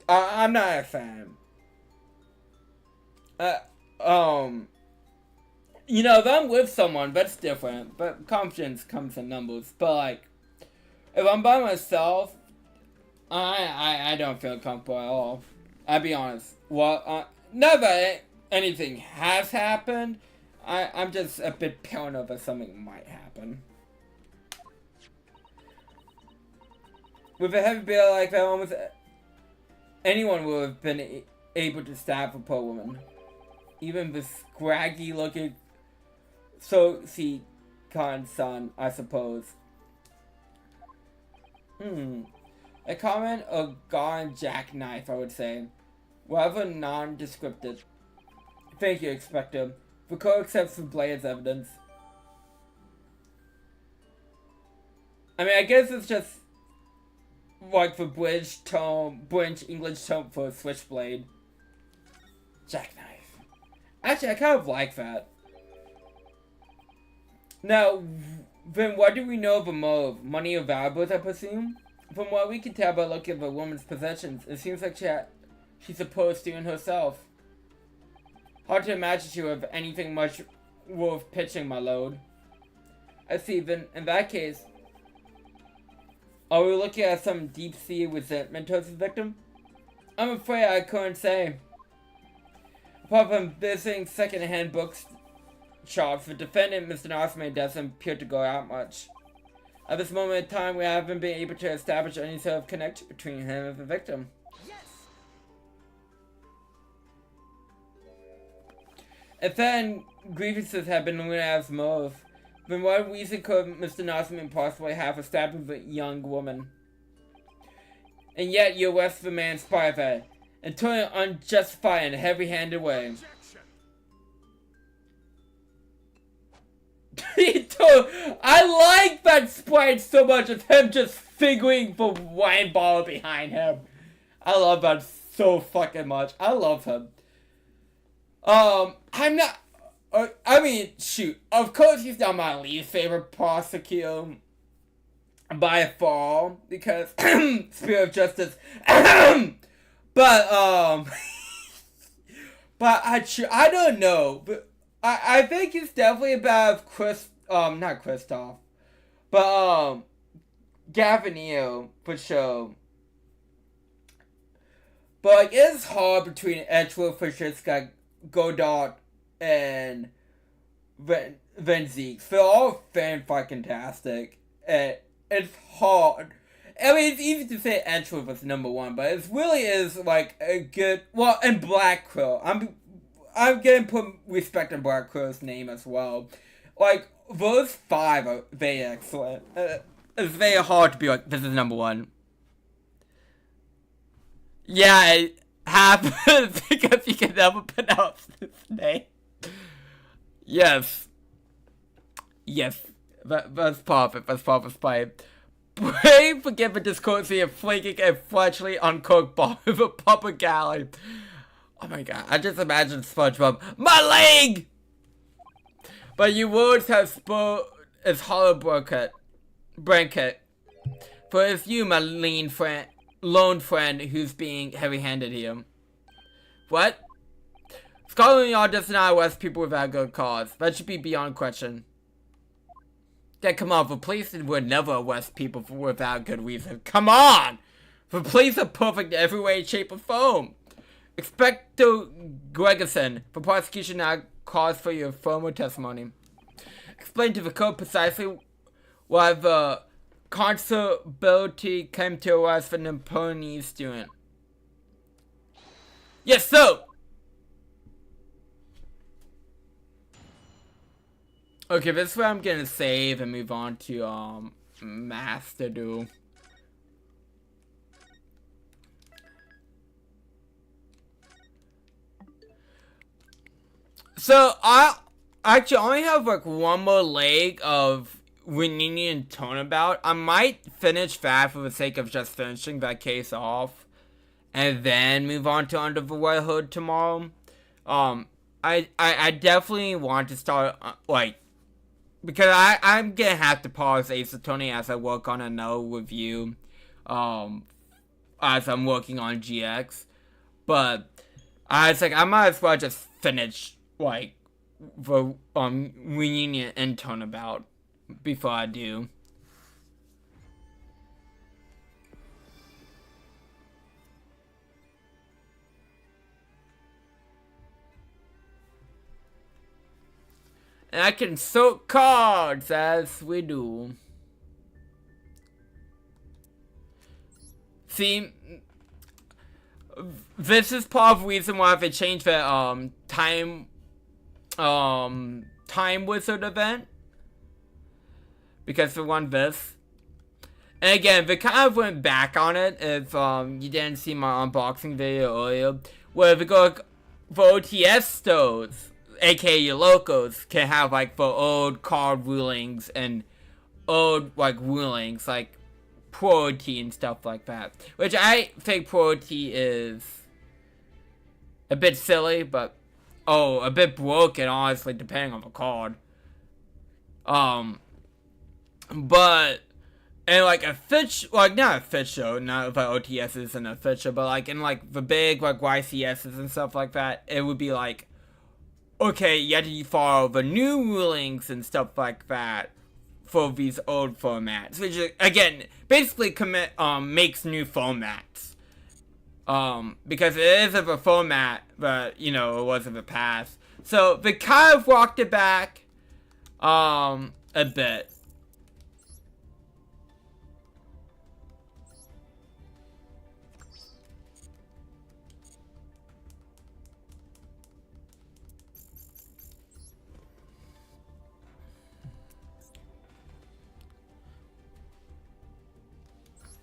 Speaker 1: I'm not a fan. You know, if I'm with someone, that's different. But confidence comes in numbers. But, like, if I'm by myself, I don't feel comfortable at all. I'll be honest. Well, not that anything has happened. I'm just a bit paranoid that something might happen. With a heavy bill like that, almost anyone would have been able to stab a poor woman. Even the scraggy looking Sophie Khan's son, I suppose. A common or gone jackknife, I would say. Rather non-descriptive. Thank you, Expector. The court accepts the blade as evidence. I mean, I guess it's just like the British English term for a switchblade. Jackknife. Actually, I kind of like that. Now, then what do we know of the motive? Money or valuables, I presume? From what we can tell by looking at the woman's possessions, it seems like she's a poor student herself. Hard to imagine she would have anything much worth pitching, my lord. I see, then in that case, are we looking at some deep-seated resentment towards the victim? I'm afraid I couldn't say. Apart from visiting second-hand bookshops, the defendant, Mr. Nosman, doesn't appear to go out much. At this moment in time, we haven't been able to establish any sort of connection between him and the victim. Yes. If then grievances have been ruined as motive, then what reason could Mr. Nosman possibly have for stabbing the young woman? And yet you arrest the man in spite of that, and turn it unjustified and heavy-handed way. I like that sprite so much of him just figuring the wine bottle behind him. I love that so fucking much. I love him. I'm not. I mean, shoot. Of course, he's not my least favorite prosecutor by far because Spirit of Justice. But but I don't know. But I think he's definitely about not Kristoff, but Gavinio for sure. But like, it's hard between Edgeworth, Francisca, Godot, and Venzik. They're all fan-fucking-tastic. And it's hard. I mean, it's easy to say Edgeworth was number one, but it really is like a good. Well, and Black Crow. I'm gonna put respect on Black Crow's name as well. Like, those five are very excellent. It's very hard to be like, this is number one. Yeah, it happens because you can never pronounce this name. Yes. Yes. That's perfect. That's perfect, Spite. Pray forgive the discourtesy of flanking a freshly uncooked bar with a proper galley. Oh my god, I just imagine SpongeBob. My leg! But you words have spoiled his hollow blanket. For it's you, my lone friend, who's being heavy-handed here. What? Scotland Yard does not arrest people without good cause. That should be beyond question. Yeah, come on, the police would never arrest people without good reason. Come on! The police are perfect in every way, shape, or form. Expecto Gregerson, for prosecution now calls for your formal testimony. Explain to the court precisely why the constability came to arrest the Napoleon student. Yes, sir! Okay, this is where I'm gonna save and move on to, Master Duel. So, I actually only have, like, one more leg of Reunion Turnabout. I might finish that for the sake of just finishing that case off. And then move on to Under the Red Hood tomorrow. I definitely want to start, like, because I'm gonna have to pause Ace Attorney as I work on another review, as I'm working on GX. But I was like, I might as well just finish, like, the Reunion and Turnabout before I do. And I can soak cards as we do. See, this is part of the reason why they changed the time wizard event, because they want this. And again, they kind of went back on it if you didn't see my unboxing video earlier, where they go for OTS stores, aka your locals, can have like the old card rulings and old like rulings like priority and stuff like that, which I think priority is a bit silly, but a bit broken, honestly, depending on the card. But and like a fish, like not a fish show, not if OTS isn't a fish show, but like in like the big like YCSs and stuff like that, it would be like, okay, you have to follow the new rulings and stuff like that for these old formats, which again basically makes new formats. Because it is of a format, but you know, it was of a past. So they kind of walked it back a bit.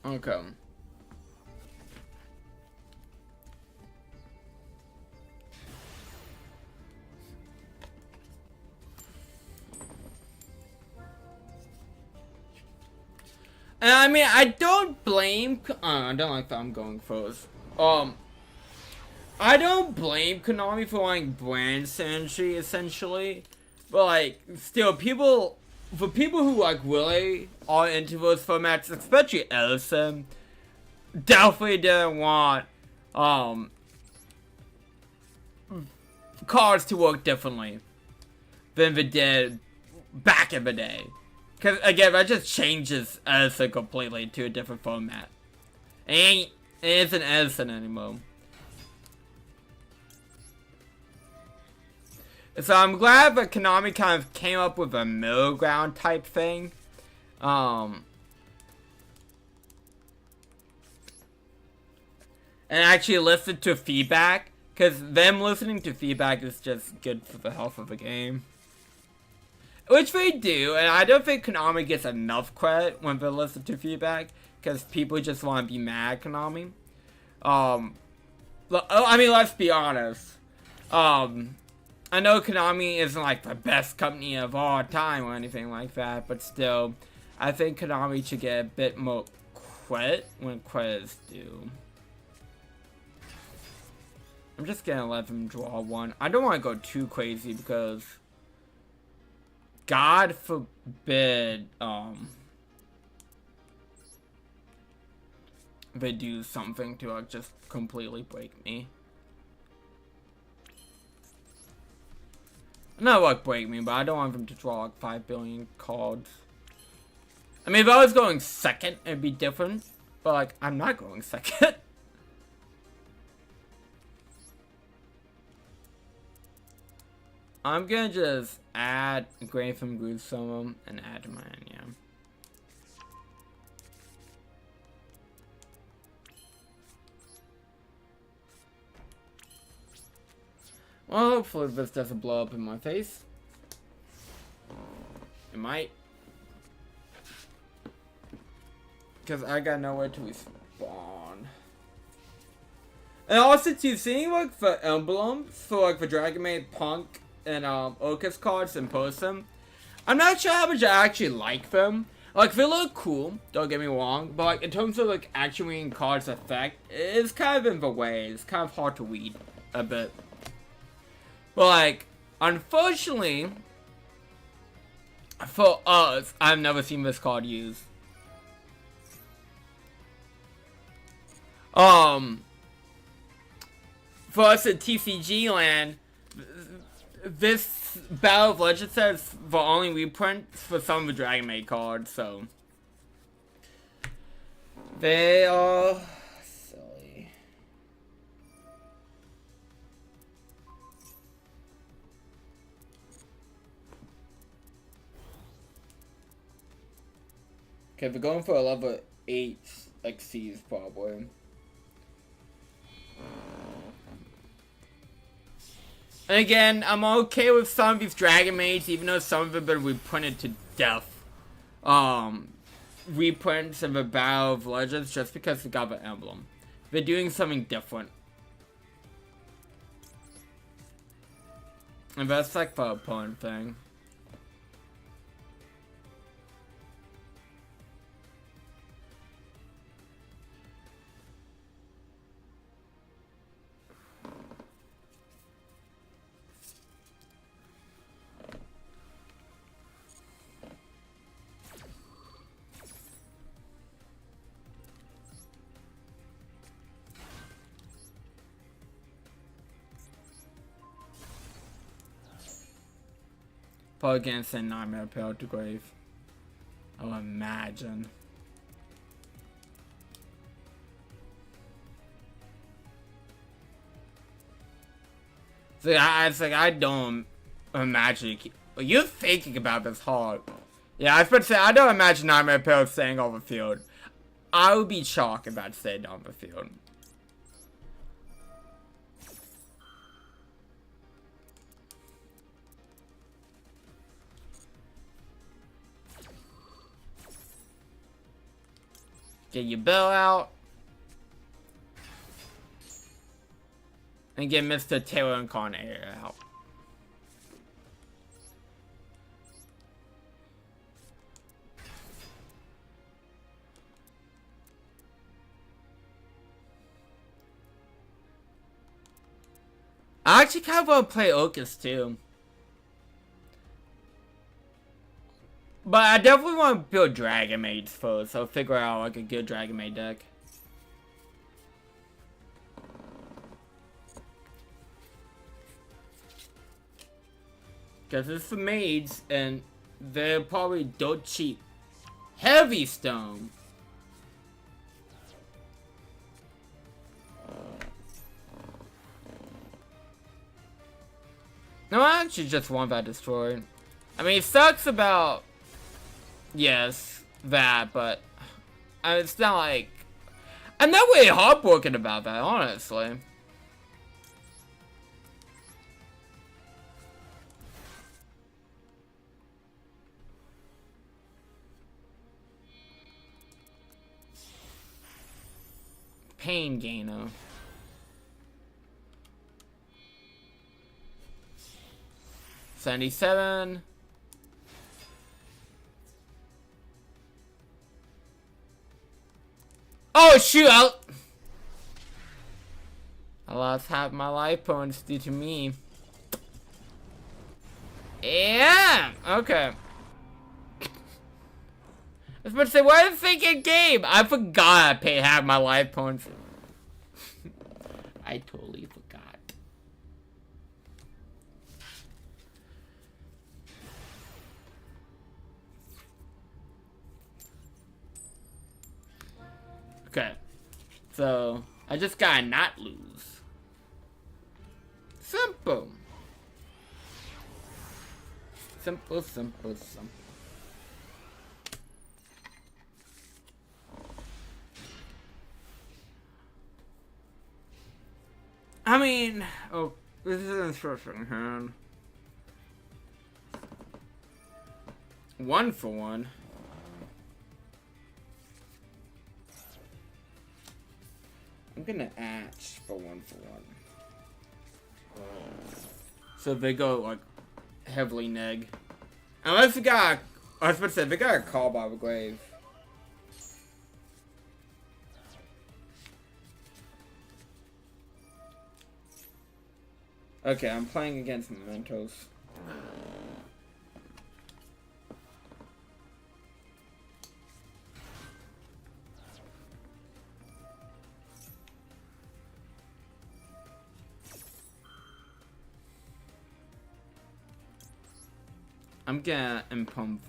Speaker 1: Okay. And I mean, I don't blame. I don't like that I'm going first. I don't blame Konami for like brand synergy essentially, but like still, for people who like really are into those formats, especially Ellison, definitely didn't want cards to work differently than they did back in the day. Because again, that just changes Edison completely to a different format. It isn't Edison anymore. So I'm glad that Konami kind of came up with a middle ground type thing. And actually listen to feedback. Because them listening to feedback is just good for the health of the game. Which they do, and I don't think Konami gets enough credit when they listen to feedback, because people just want to be mad at Konami. I mean, let's be honest. I know Konami isn't like the best company of all time or anything like that, but still, I think Konami should get a bit more credit when credit is due. I'm just gonna let them draw one. I don't want to go too crazy because God forbid, they do something to like just completely break me. Not like break me, but I don't want them to draw like 5 billion cards. I mean, if I was going second, it'd be different. But like, I'm not going second. I'm gonna just add Grave from Gruesome and add mine, yeah. Well, hopefully this doesn't blow up in my face. It might. Because I got nowhere to respawn. And also, too, seeing like the emblems for like the Dragon Maid Punk and Orcus cards in person, I'm not sure how much I actually like them. Like, they look cool, don't get me wrong, but like in terms of like actually reading cards effect, it's kind of in the way. It's kind of hard to read a bit. But like, unfortunately, for us, I've never seen this card used. For us at TCG land, this Battle of Legends says the only reprints for some of the Dragon Maid cards, so they are silly. Okay, we're going for a level 8 XCs probably. And again, I'm okay with some of these Dragon Maids, even though some of them have been reprinted to death. Reprints of the Battle of Legends just because they got the emblem. They're doing something different. And that's like the opponent thing. Probably gonna send Nightmare Pill to grave. I'll imagine. So it's like I don't imagine you're thinking about this hard. Yeah, I was about to say I don't imagine Nightmare Pill staying on the field. I would be shocked if that stayed on the field. Get your bill out. And get Mr. Taylor and Con Air out. I actually kind of want to play Ocus too. But I definitely want to build Dragon Maids first, so figure out like a good Dragon Maid deck. Because it's the maids, and they're probably dirt cheap. Heavy Stone. No, I actually just want that destroyed. I mean, it sucks about... Yes, that, but... I mean, it's not like... I'm not really heartbroken about that, honestly. Pain Gainer. $77. Oh shoot! I lost half my life points due to me. Yeah. Okay. I was about to say, why did I think in game? I forgot I paid half my life points. I totally forgot. Okay. So, I just gotta not lose. Simple. Simple, simple, simple. I mean, oh, this is an instruction hand. 1 for 1. I'm gonna atch for 1 for 1. So they go like heavily neg. Unless we got, I was about to say, they got a call by the grave. Okay, I'm playing against Mementos. I'm gonna impump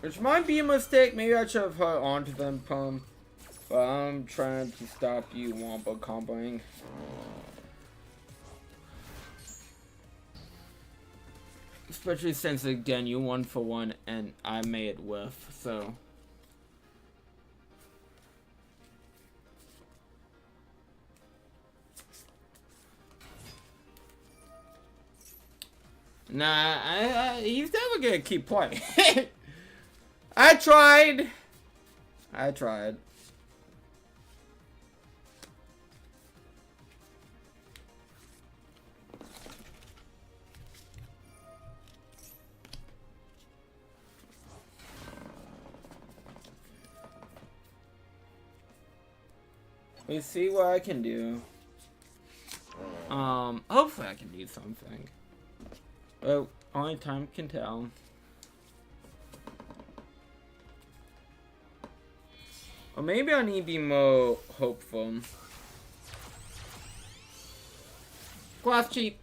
Speaker 1: which might be a mistake. Maybe I should have held onto the impump. But I'm trying to stop you Wampa comboing. Especially since again you 1 for 1 and I made it whiff, so. Nah, he's never gonna keep playing. I tried. Let's see what I can do. Hopefully I can do something. Well, only time can tell. Or maybe I need to be more hopeful. Glass cheap.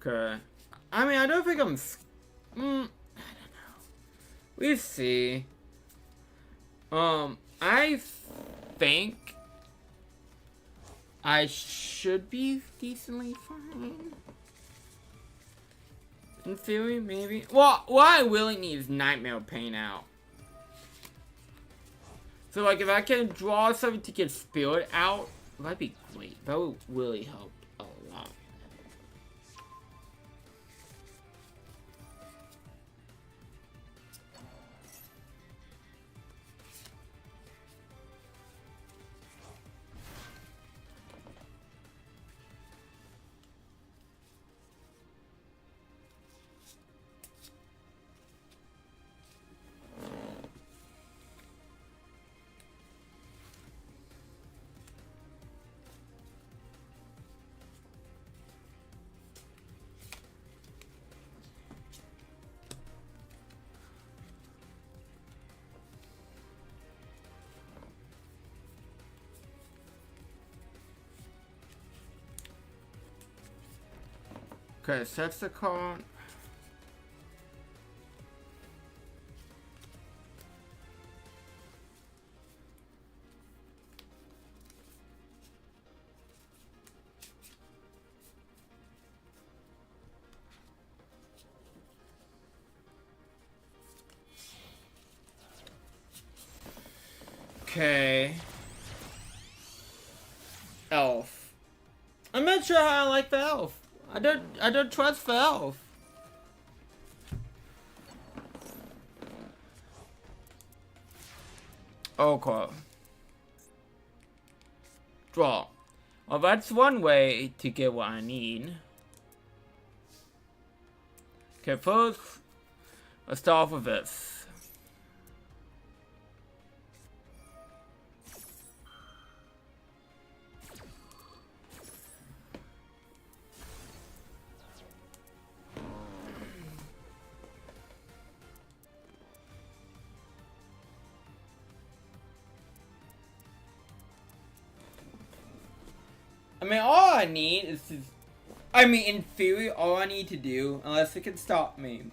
Speaker 1: Okay. I mean, I don't think I'm... I don't know. We see. I think... I should be decently fine. In theory, maybe. Well, what I really need is Nightmare Pain out. So, like, if I can draw something to get Spirit out, that'd be great. That would really help a lot. Okay, sets the card. Okay. Elf. I'm not sure how I like the elf. I don't trust the elf. Okay. Draw. Well, that's one way to get what I need. Okay, first, let's start off with this. I mean, all I need is to... I mean, in theory, all I need to do, unless it can stop me,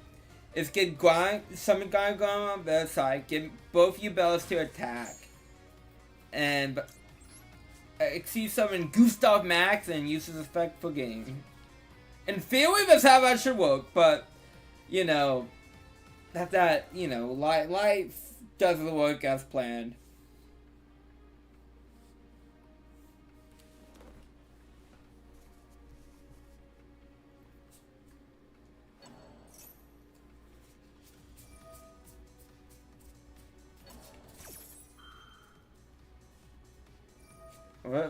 Speaker 1: is get summon Grind on their side, get both you bells to attack, and exceed summon Gustav Max and use his effect for game. In theory, that's how that should work, but, you know, life doesn't work as planned.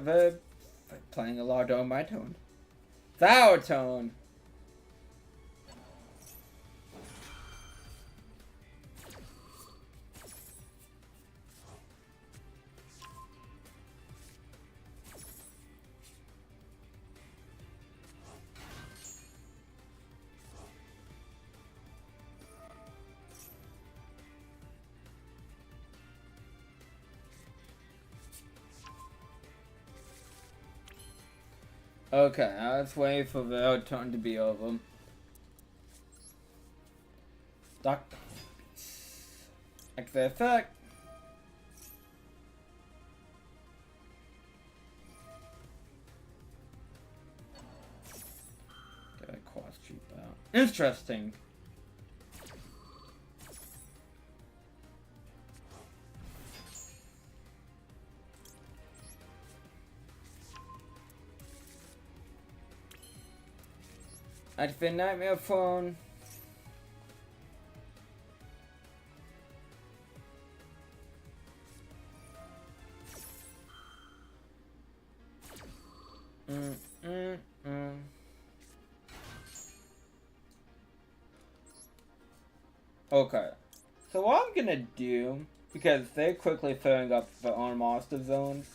Speaker 1: They're playing a lot on my tone. It's our tone. Okay, let's wait for the turn to be over. Doctor. Activate effect. Get a quad cheap out. Interesting. Activate Nightmare Phone. Okay. So what I'm gonna do, because they're quickly filling up the own monster zones.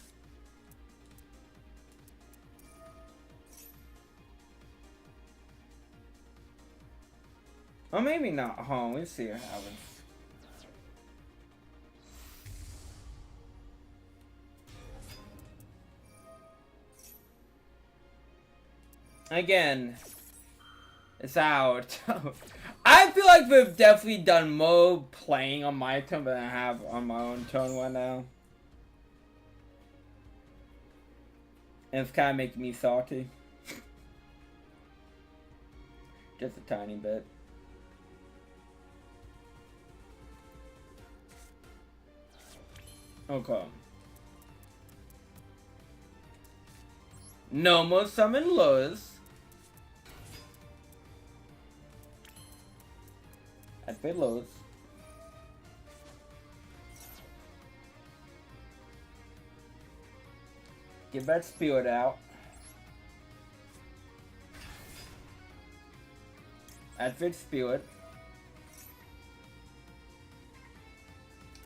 Speaker 1: Or maybe not. Hold on, let's see what happens. Again, it's out. I feel like we've definitely done more playing on my turn than I have on my own turn right now. And it's kind of making me salty. Just a tiny bit. Okay. No more summon Luz. Activate Luz. Get that spirit out. Activate spirit.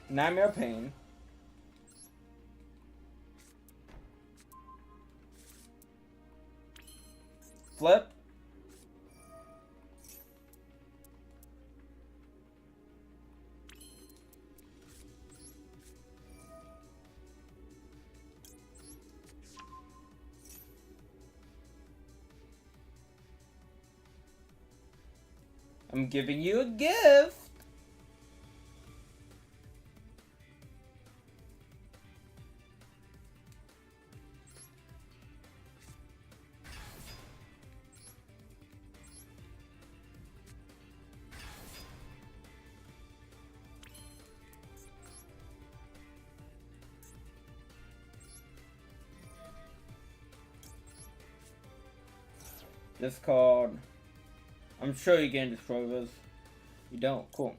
Speaker 1: Nightmare Pain. Flip. I'm giving you a gift. This card. I'm sure you can destroy this. You don't. Cool.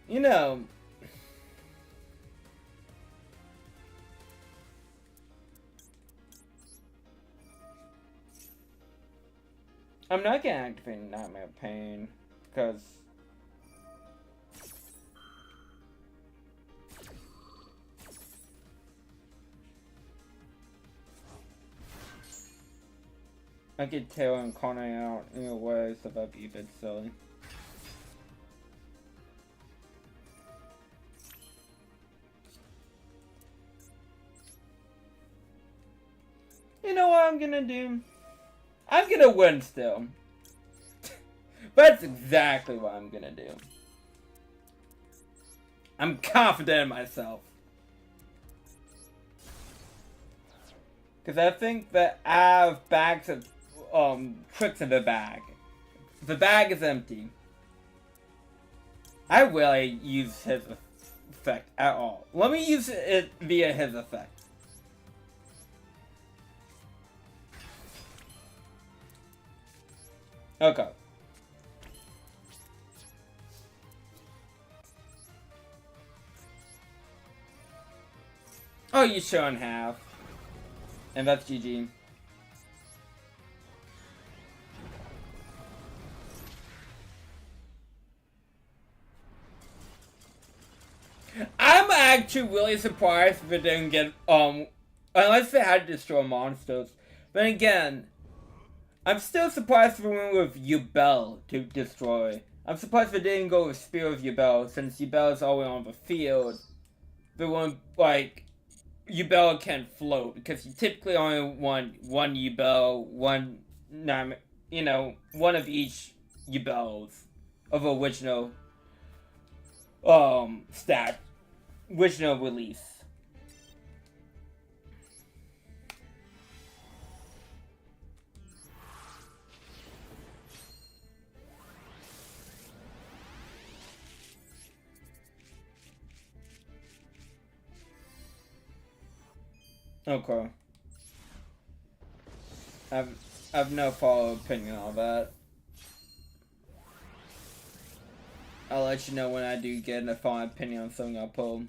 Speaker 1: You know, I'm not gonna activate Nightmare Pain because I could tail and Incarnate out in a way, so that'd be a bit silly. You know what I'm gonna do? I'm gonna win still. That's exactly what I'm gonna do. I'm confident in myself. Because I think that I have bags of tricks in the bag. The bag is empty. I really use his effect at all. Let me use it via his effect. Okay. Oh, you shouldn't have. And that's GG. I'm actually really surprised if it didn't get, unless they had to destroy monsters. But again, I'm still surprised we went with Yubel to destroy. I'm surprised they didn't go with Spear of Yubel, since Yubel is always on the field. But when, like, Yubel can float, because you typically only want one Yubel, one of each Yubels of original original release. Okay. I've no follow opinion on that. I'll let you know when I do get a final opinion on something I'll pull.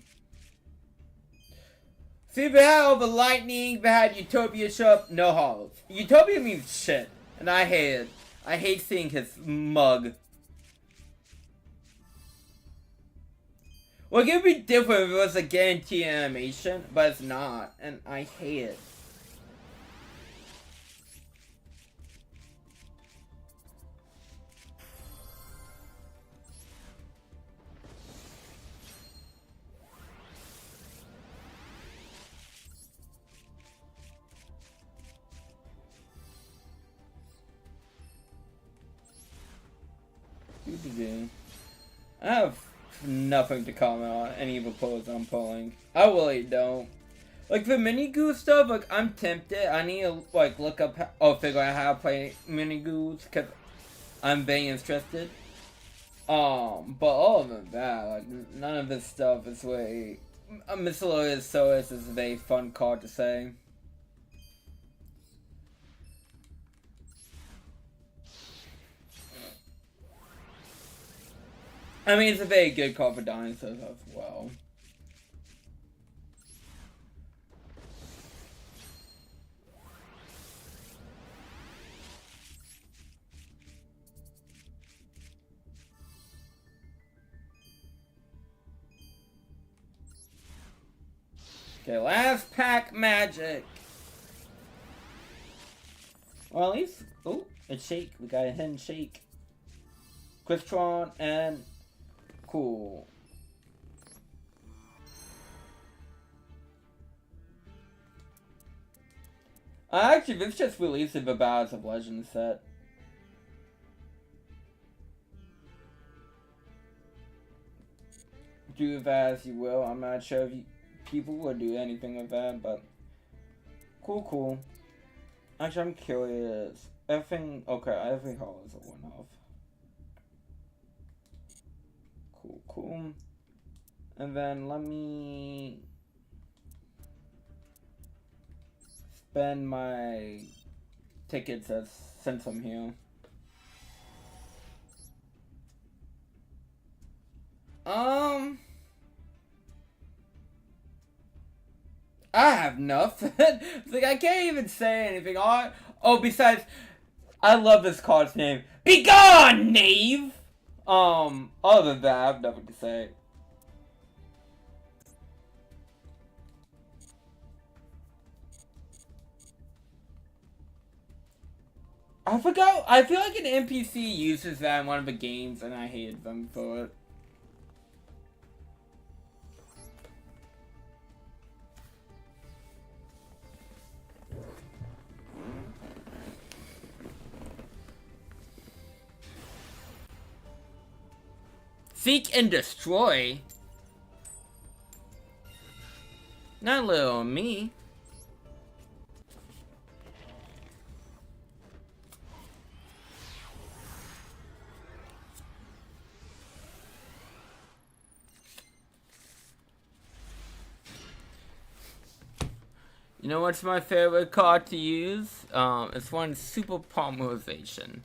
Speaker 1: See, if it had all the lightning, if it had Utopia show up, no hollows. Utopia means shit, and I hate it. I hate seeing his mug. Like, it'd be different if it was a guaranteed animation, but it's not, and I hate it. I have nothing to comment on any of the polls I'm pulling. I really don't. Like, the mini goo stuff, like, I'm tempted. I need to, like, look up or figure out how to play mini goos, because I'm very interested. But other than that, like, none of this stuff is really... Miscellaneous Source is a very fun card to say. I mean, it's a very good card for dinosaurs as well. Okay, last pack magic. Well, at least, oh, a shake. We got a hidden shake. Quistron and cool. Actually, this just released the Battles of Legends set. Do with that as you will. I'm not sure if people would do anything with that, but cool. Actually, I'm curious. Everything, okay, every hole is a one-off. Cool. And then let me spend my tickets since I'm here. I have nothing. Like, I can't even say anything. Oh, besides, I love this card's name. Be gone, knave! Other than that, I have nothing to say. I forgot. I feel like an NPC uses that in one of the games, and I hated them for it. Seek and destroy? Not little me. You know what's my favorite card to use? It's one Super Polymerization.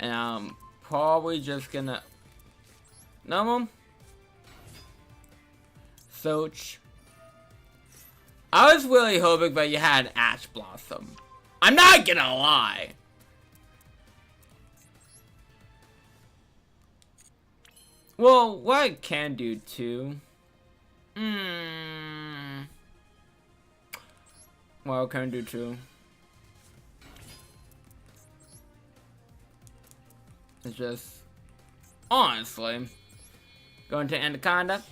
Speaker 1: And I'm probably just gonna... No, Soch. I was really hoping that you had Ash Blossom. I'm not gonna lie. Well, what I can do too... What can I do too? It's just, honestly, going to Anaconda.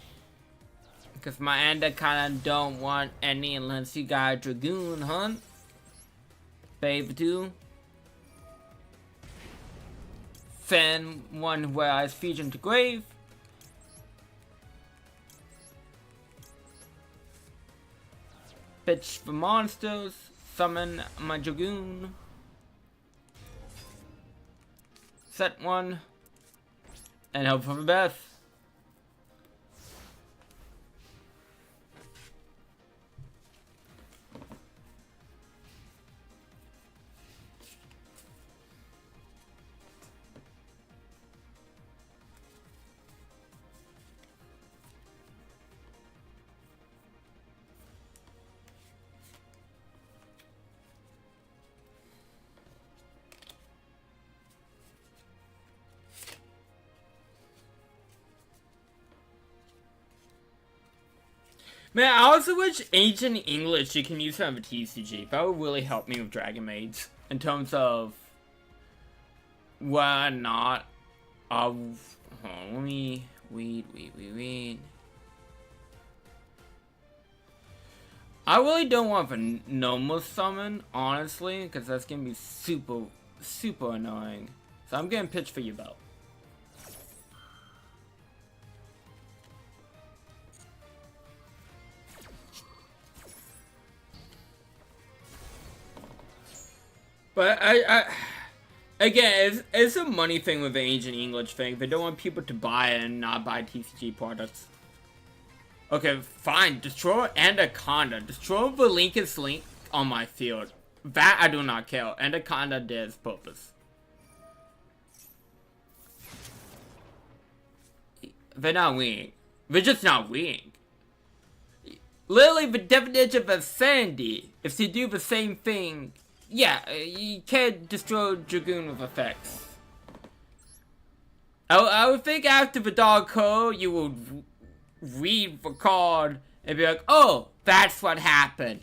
Speaker 1: Because my Anaconda don't want any unless you got a Dragoon hunt. Fave 2. Send one where I feed him to grave. Bitch for monsters. Summon my Dragoon. Set one, and hope for the best. Man, I also wish Ancient English you can use some of a TCG. That would really help me with Dragon Maids. In terms of... Well, not... hold on, let me... Wait. I really don't want a normal summon, honestly, because that's gonna be super annoying. So I'm getting pitched for you, though. But again, it's a money thing with the Ancient English thing. They don't want people to buy it and not buy TCG products. Okay, fine. Destroy Anaconda. Destroy the Lincoln's Link on my field. That I do not care. Anaconda did its purpose. They're not winning. They're just not winning. Literally, the definition of insanity is to do the same thing. Yeah, you can't destroy Dragoon with effects. I would think after the dog code, you would read the card and be like, oh, that's what happened.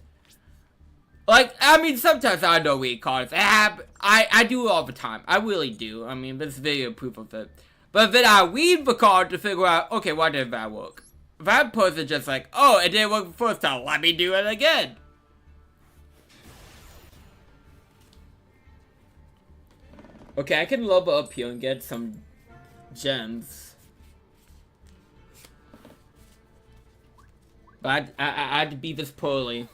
Speaker 1: Like, I mean, sometimes I don't read cards. I do it all the time. I really do. I mean, there's video proof of it. But then I read the card to figure out, okay, why did that work? That person just like, oh, it didn't work the first time. Let me do it again. Okay, I can level up here and get some gems. But I had to beat this poorly.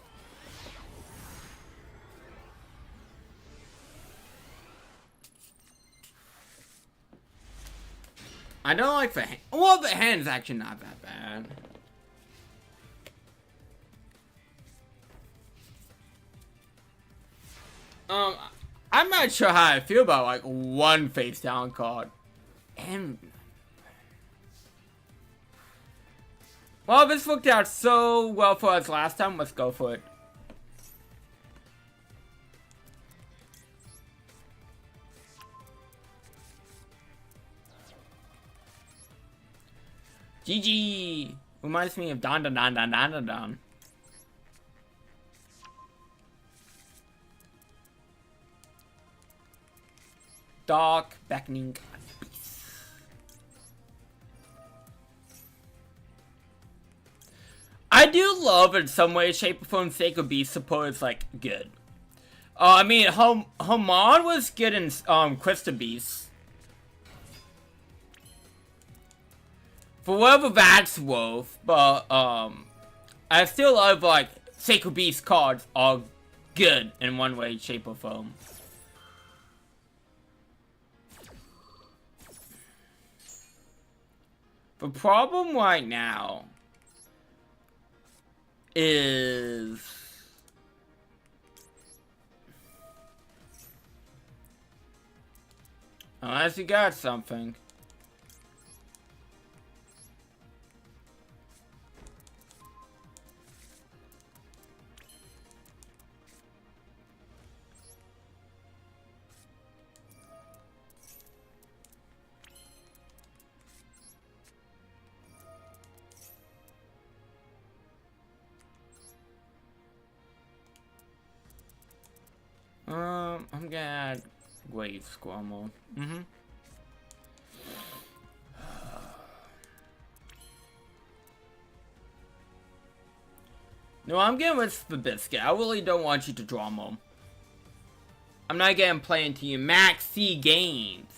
Speaker 1: I don't like the hand. Well, the hand's actually not that bad. I'm not sure how I feel about like one face down card. And well, this worked out so well for us last time. Let's go for it. GG. Reminds me of Don. Dark beckoning. I do love in some way, shape, or form, Sacred Beast support is like good. I mean, Haman was good in Crystal Beast. For whatever that's worth, but I still love like Sacred Beast cards are good in one way, shape, or form. The problem right now is unless you got something. I'm gonna add Wave Squall mode. No, I'm getting with the biscuit. I really don't want you to draw more. I'm not getting play into you max C games.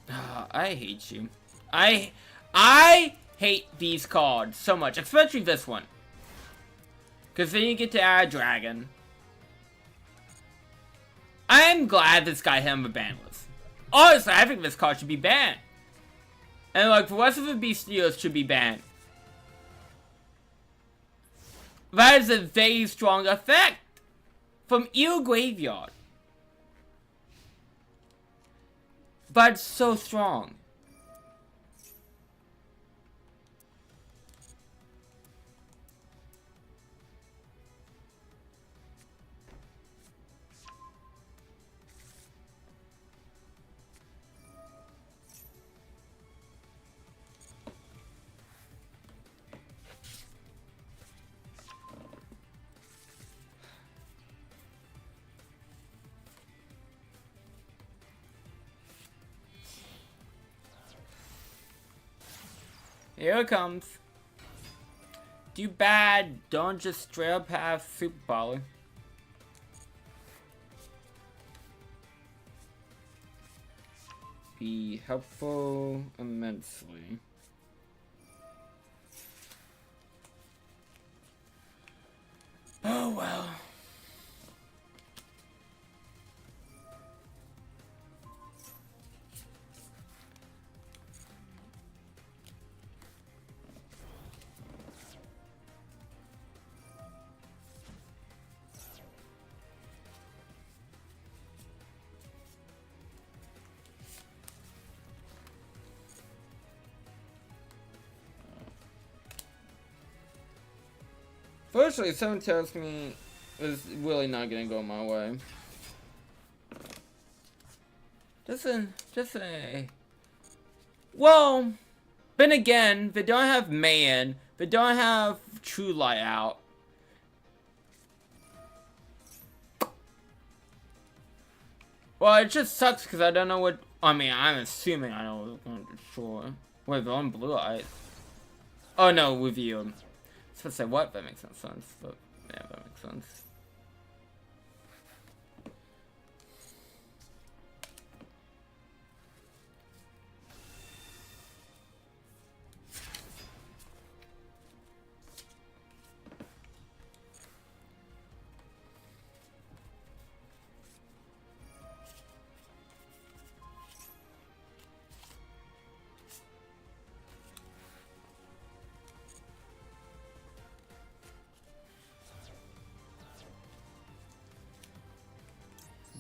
Speaker 1: I hate you. I hate these cards so much, especially this one. Because then you get to add a dragon. I am glad this guy hit him with ban list. Honestly, I think this card should be banned. And like, the rest of the bestials should be banned. That is a very strong effect. From Eel Graveyard. But it's so strong. Here it comes. Do bad. Don't just straight up have super power. Be helpful immensely. Oh well. Firstly, someone tells me it's really not gonna go my way. Just a. Well, then again, they don't have man. They don't have True Light out. Well, it just sucks because I don't know what. I mean, I'm assuming I know what's going to destroy. Wait, they're on Blue Eyes. Oh no, with you. I was supposed to say what? That makes no sense. But yeah, that makes sense.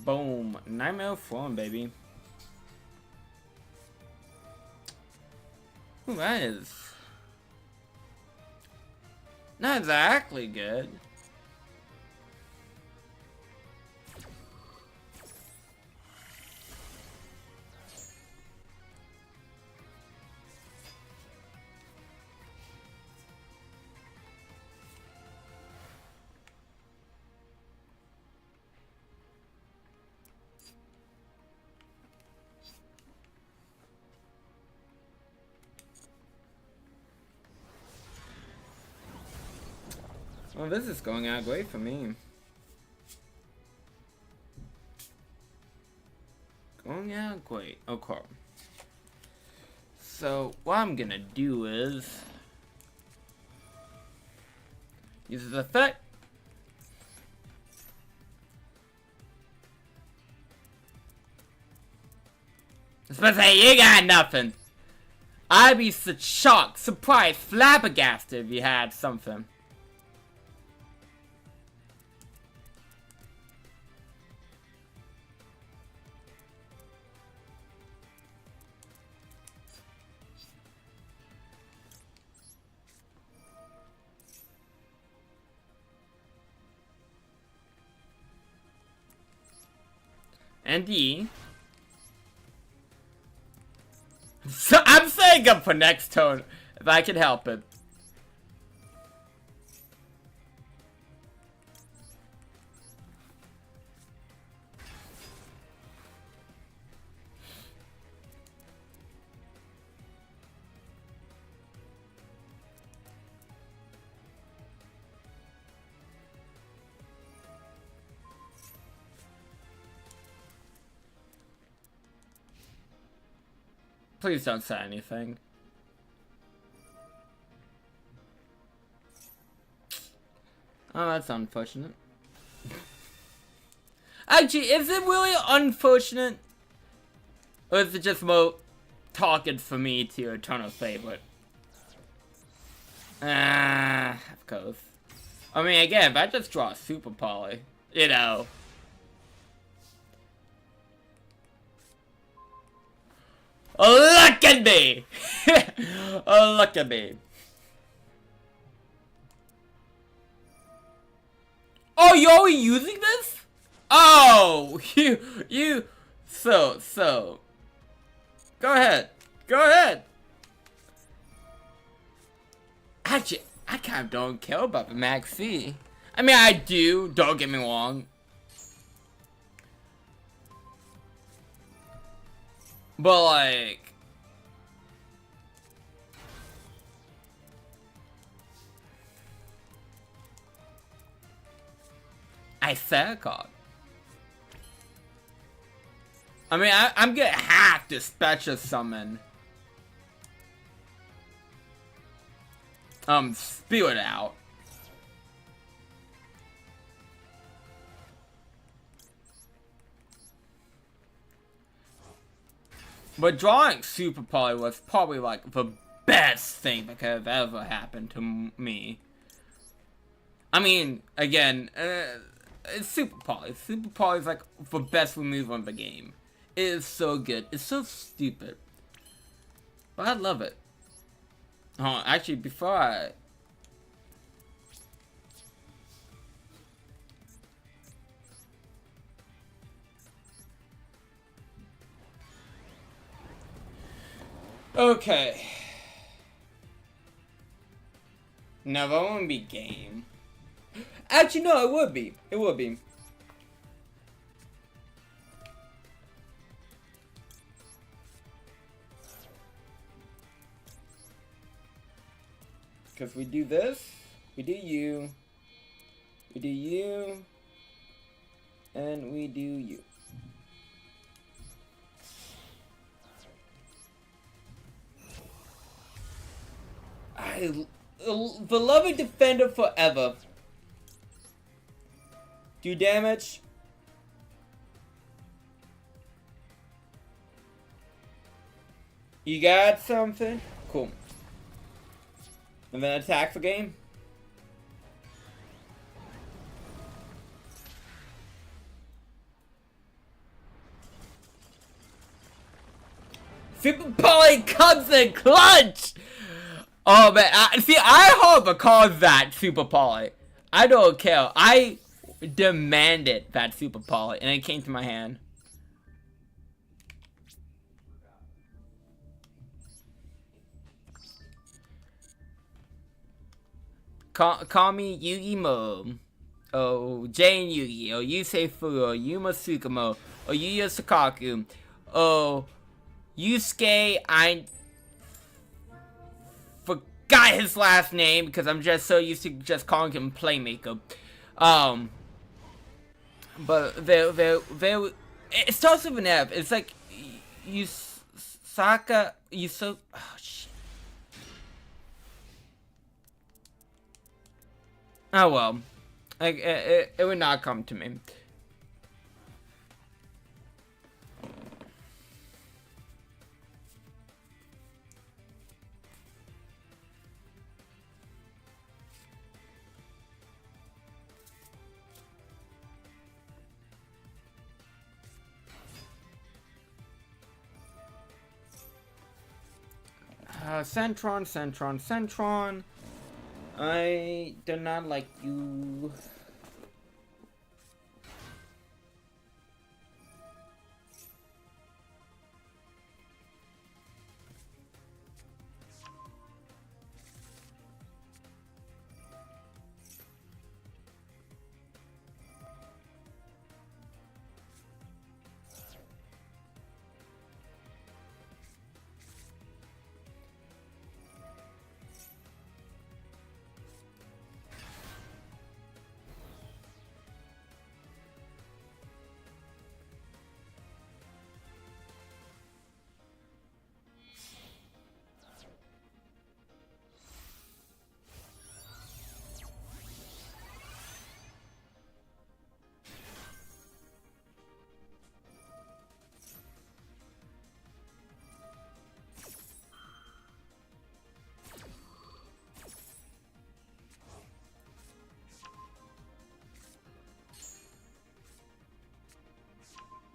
Speaker 1: Boom. Nightmare Throne, baby. Ooh, that is not exactly good. Well, this is going out great for me. Going out great. Okay. So, what I'm gonna do is use the effect. I was supposed to say, you got nothing. I'd be such shocked, surprised, flabbergasted if you had something. And E. So I'm saying up for next turn, if I can help it. Please don't say anything. Oh, that's unfortunate. Actually, is it really unfortunate? Or is it just more talking for me to your eternal favorite? Ah, of course. I mean, again, if I just draw a Super Poly, you know. Oh, look at me! Oh, look at me. Oh, you already using this? Oh, so. Go ahead. Go ahead. Actually, I kind of don't care about the Max C. I mean, I do, don't get me wrong. But, like... I said card. I mean, I'm gonna have to special summon. Spew it out. But drawing Super Poly was probably like the best thing that could have ever happened to me. I mean, again, it's Super Poly. Super Poly is like the best removal in the game. It is so good. It's so stupid. But I love it. Oh, actually, before I... Okay. No, that won't be game. Actually, no, it would be. It would be. Because we do this, we do you, and we do you. Beloved Defender forever. Do damage. You got something? Cool. And then attack the game. Super Poly comes in clutch! Oh man, see, I hope it calls that Super Poly. I don't care. I demanded that Super Poly, and it came to my hand. Call me Yu-Gi-Mo. Oh, Jane Yugi. Oh, Yusei Furo. Yuma Tsukumo. Oh, Yuya Sakaku. Oh, Yusuke. I forgot his last name because I'm just so used to just calling him Playmaker. But they it starts with an F. It's like Yusaka. Oh shit. Oh well, like it would not come to me. Centron. I do not like you.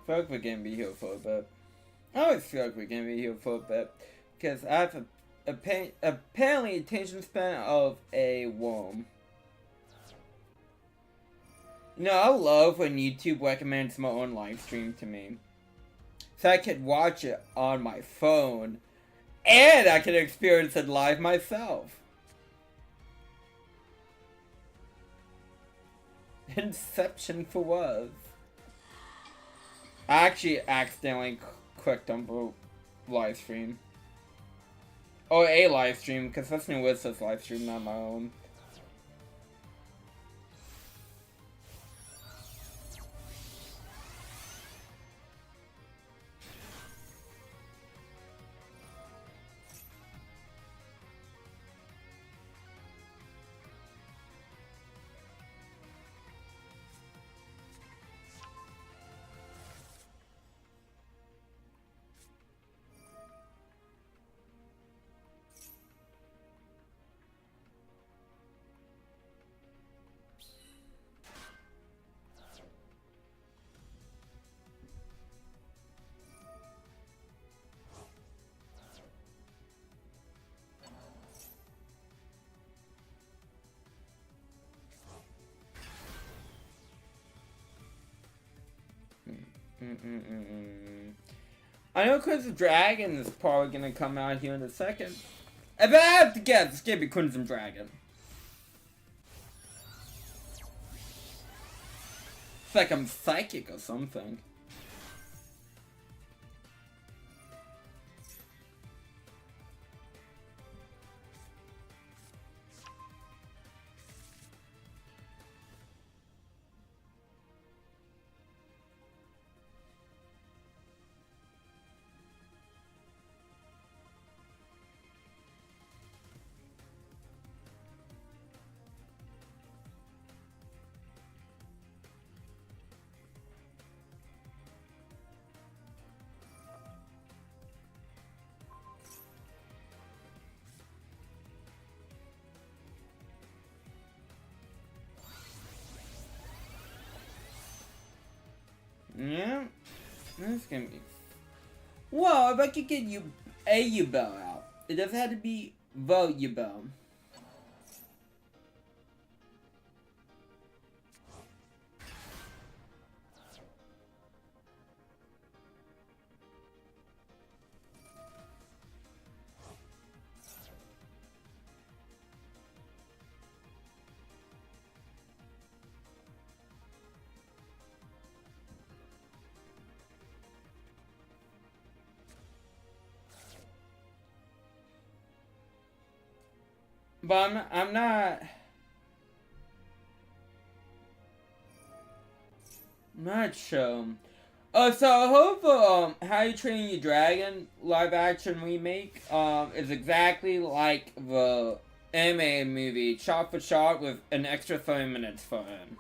Speaker 1: I feel like we're gonna be here for a bit. I always feel like we're gonna be here for a bit. Because I have apparently attention span of a worm. You know, I love when YouTube recommends my own live stream to me. So I could watch it on my phone. And I could experience it live myself. Inception for what? I actually accidentally clicked on the live stream. Or a live stream, because that's Newissa's live stream, not my own. I know Crimson Dragon is probably gonna come out here in a second. If I have to guess, it's gonna be Crimson Dragon. It's like I'm psychic or something. Yeah, that's gonna be. Well, if I could get you a Yubel out, it doesn't have to be the Yubel. But I'm not. I'm not sure. Oh, so I hope How You Train Your Dragon live action remake is exactly like the anime movie, shot for shot, with an extra 30 minutes for him.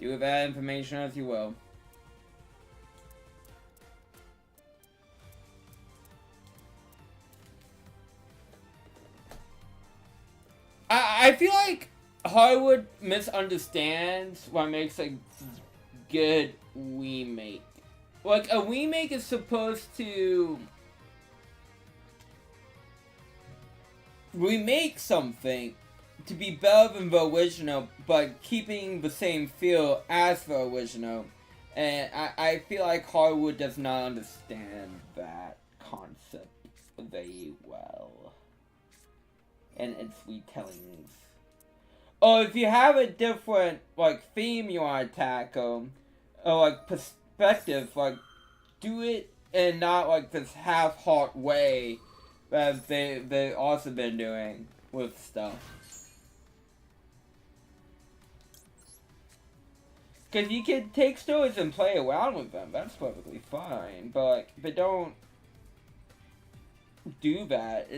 Speaker 1: Do with that information as you will. I feel like Hollywood misunderstands what makes a good remake. Like, a remake is supposed to remake something to be better than the original, but keeping the same feel as the original. And I feel like Hollywood does not understand that concept very well. And its retellings. Or if you have a different, like, theme you want to tackle, or, like, perspective, like, do it in not, like, this half-heart way that they've also been doing with stuff. Because you can take stories and play around with them, that's perfectly fine, but, like, but don't do that.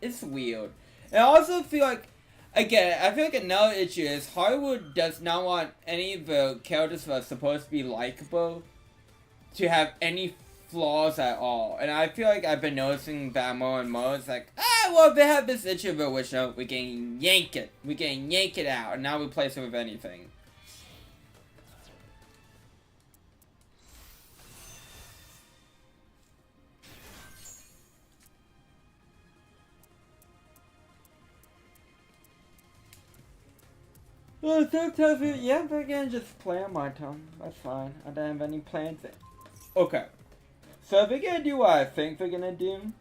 Speaker 1: It's weird. And I also feel like, again, I feel like another issue is Hollywood does not want any of the characters that are supposed to be likable to have any flaws at all. And I feel like I've been noticing that more and more. It's like, well, if they have this issue of a wish note, we can yank it. We can yank it out and now replace it with anything. Well, sometimes, yeah, but again, just play on my time. That's fine. I don't have any plans. Okay. So they're gonna do what I think they're gonna do.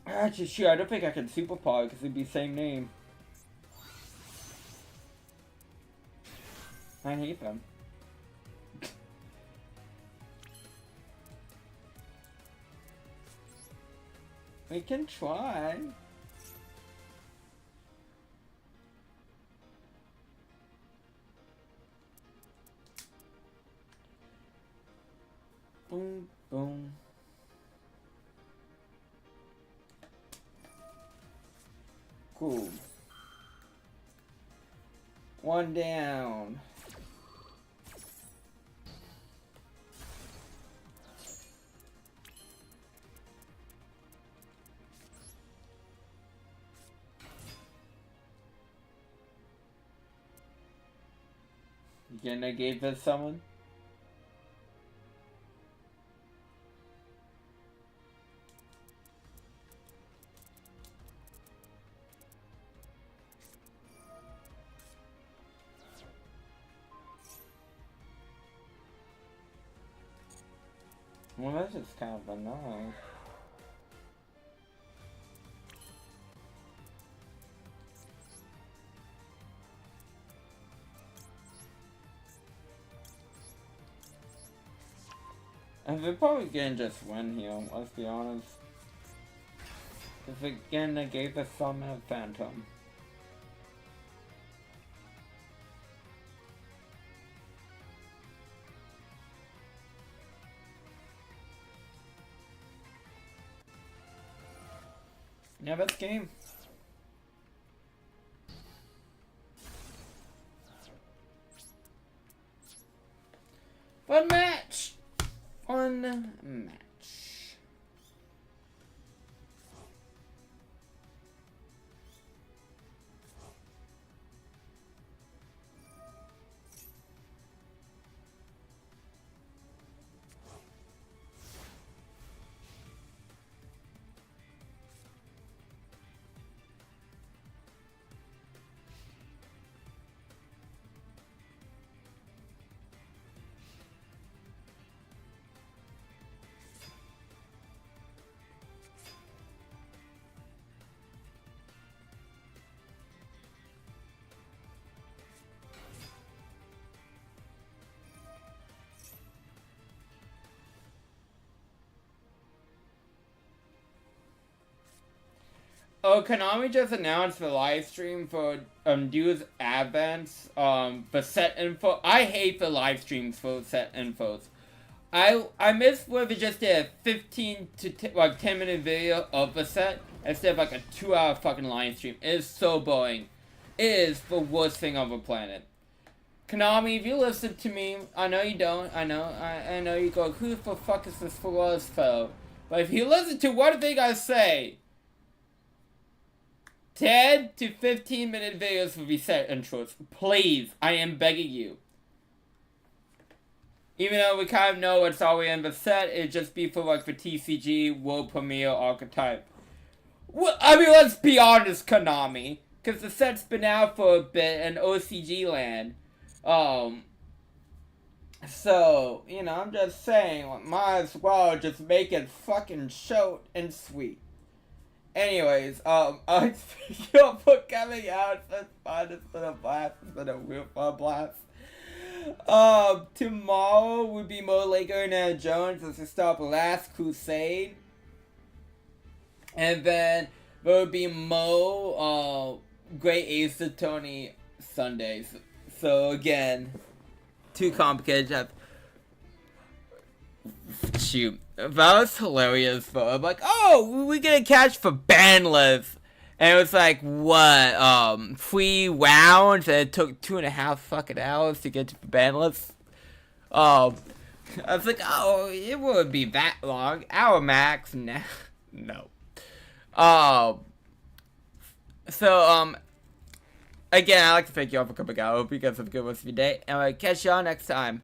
Speaker 1: Actually, shoot, I don't think I can super power because it'd be the same name. I hate them. We can try. Boom, boom. Cool. One down. You gonna give this someone? Well, that's just kind of annoying. And they're probably gonna just win here, let's be honest. Because again, they gave the summon a Phantom. Yeah, that's game. Fun match! Fun match. Oh, Konami just announced the live stream for Duel's Advance, the set info. I hate the live streams for set infos. I miss where they just did a 15 to 10 minute video of the set instead of like a 2-hour fucking live stream. It is so boring. It is the worst thing on the planet. Konami, if you listen to me, I know you don't. I know you go, who the fuck is this for us, though? But if you listen to what they gotta say, 10 to 15 minute videos will be set intros. Please, I am begging you. Even though we kind of know what's already in the set, it'd just be for like the TCG World Premiere Archetype. Well, I mean, let's be honest, Konami. Because the set's been out for a bit in OCG land. So, you know, I'm just saying, might as well just make it fucking short and sweet. Anyways, I thank you all for coming out. It's been fun. It's been a blast. It's been a real fun blast. Tomorrow will be Mo Laker and Jones as we start Last Crusade. And then there will be Mo, Great Ace of Tony Sundays. So again, too complicated. Shoot, that was hilarious though. I'm like, oh, we get a catch for bandless. And it was like, what, 3 rounds, and it took 2.5 fucking hours to get to the bandless. I was like, oh, it wouldn't be that long. Hour max, nah, no. So, again, I'd like to thank you all for coming out. I hope you guys have a good rest of your day, and I'll catch y'all next time.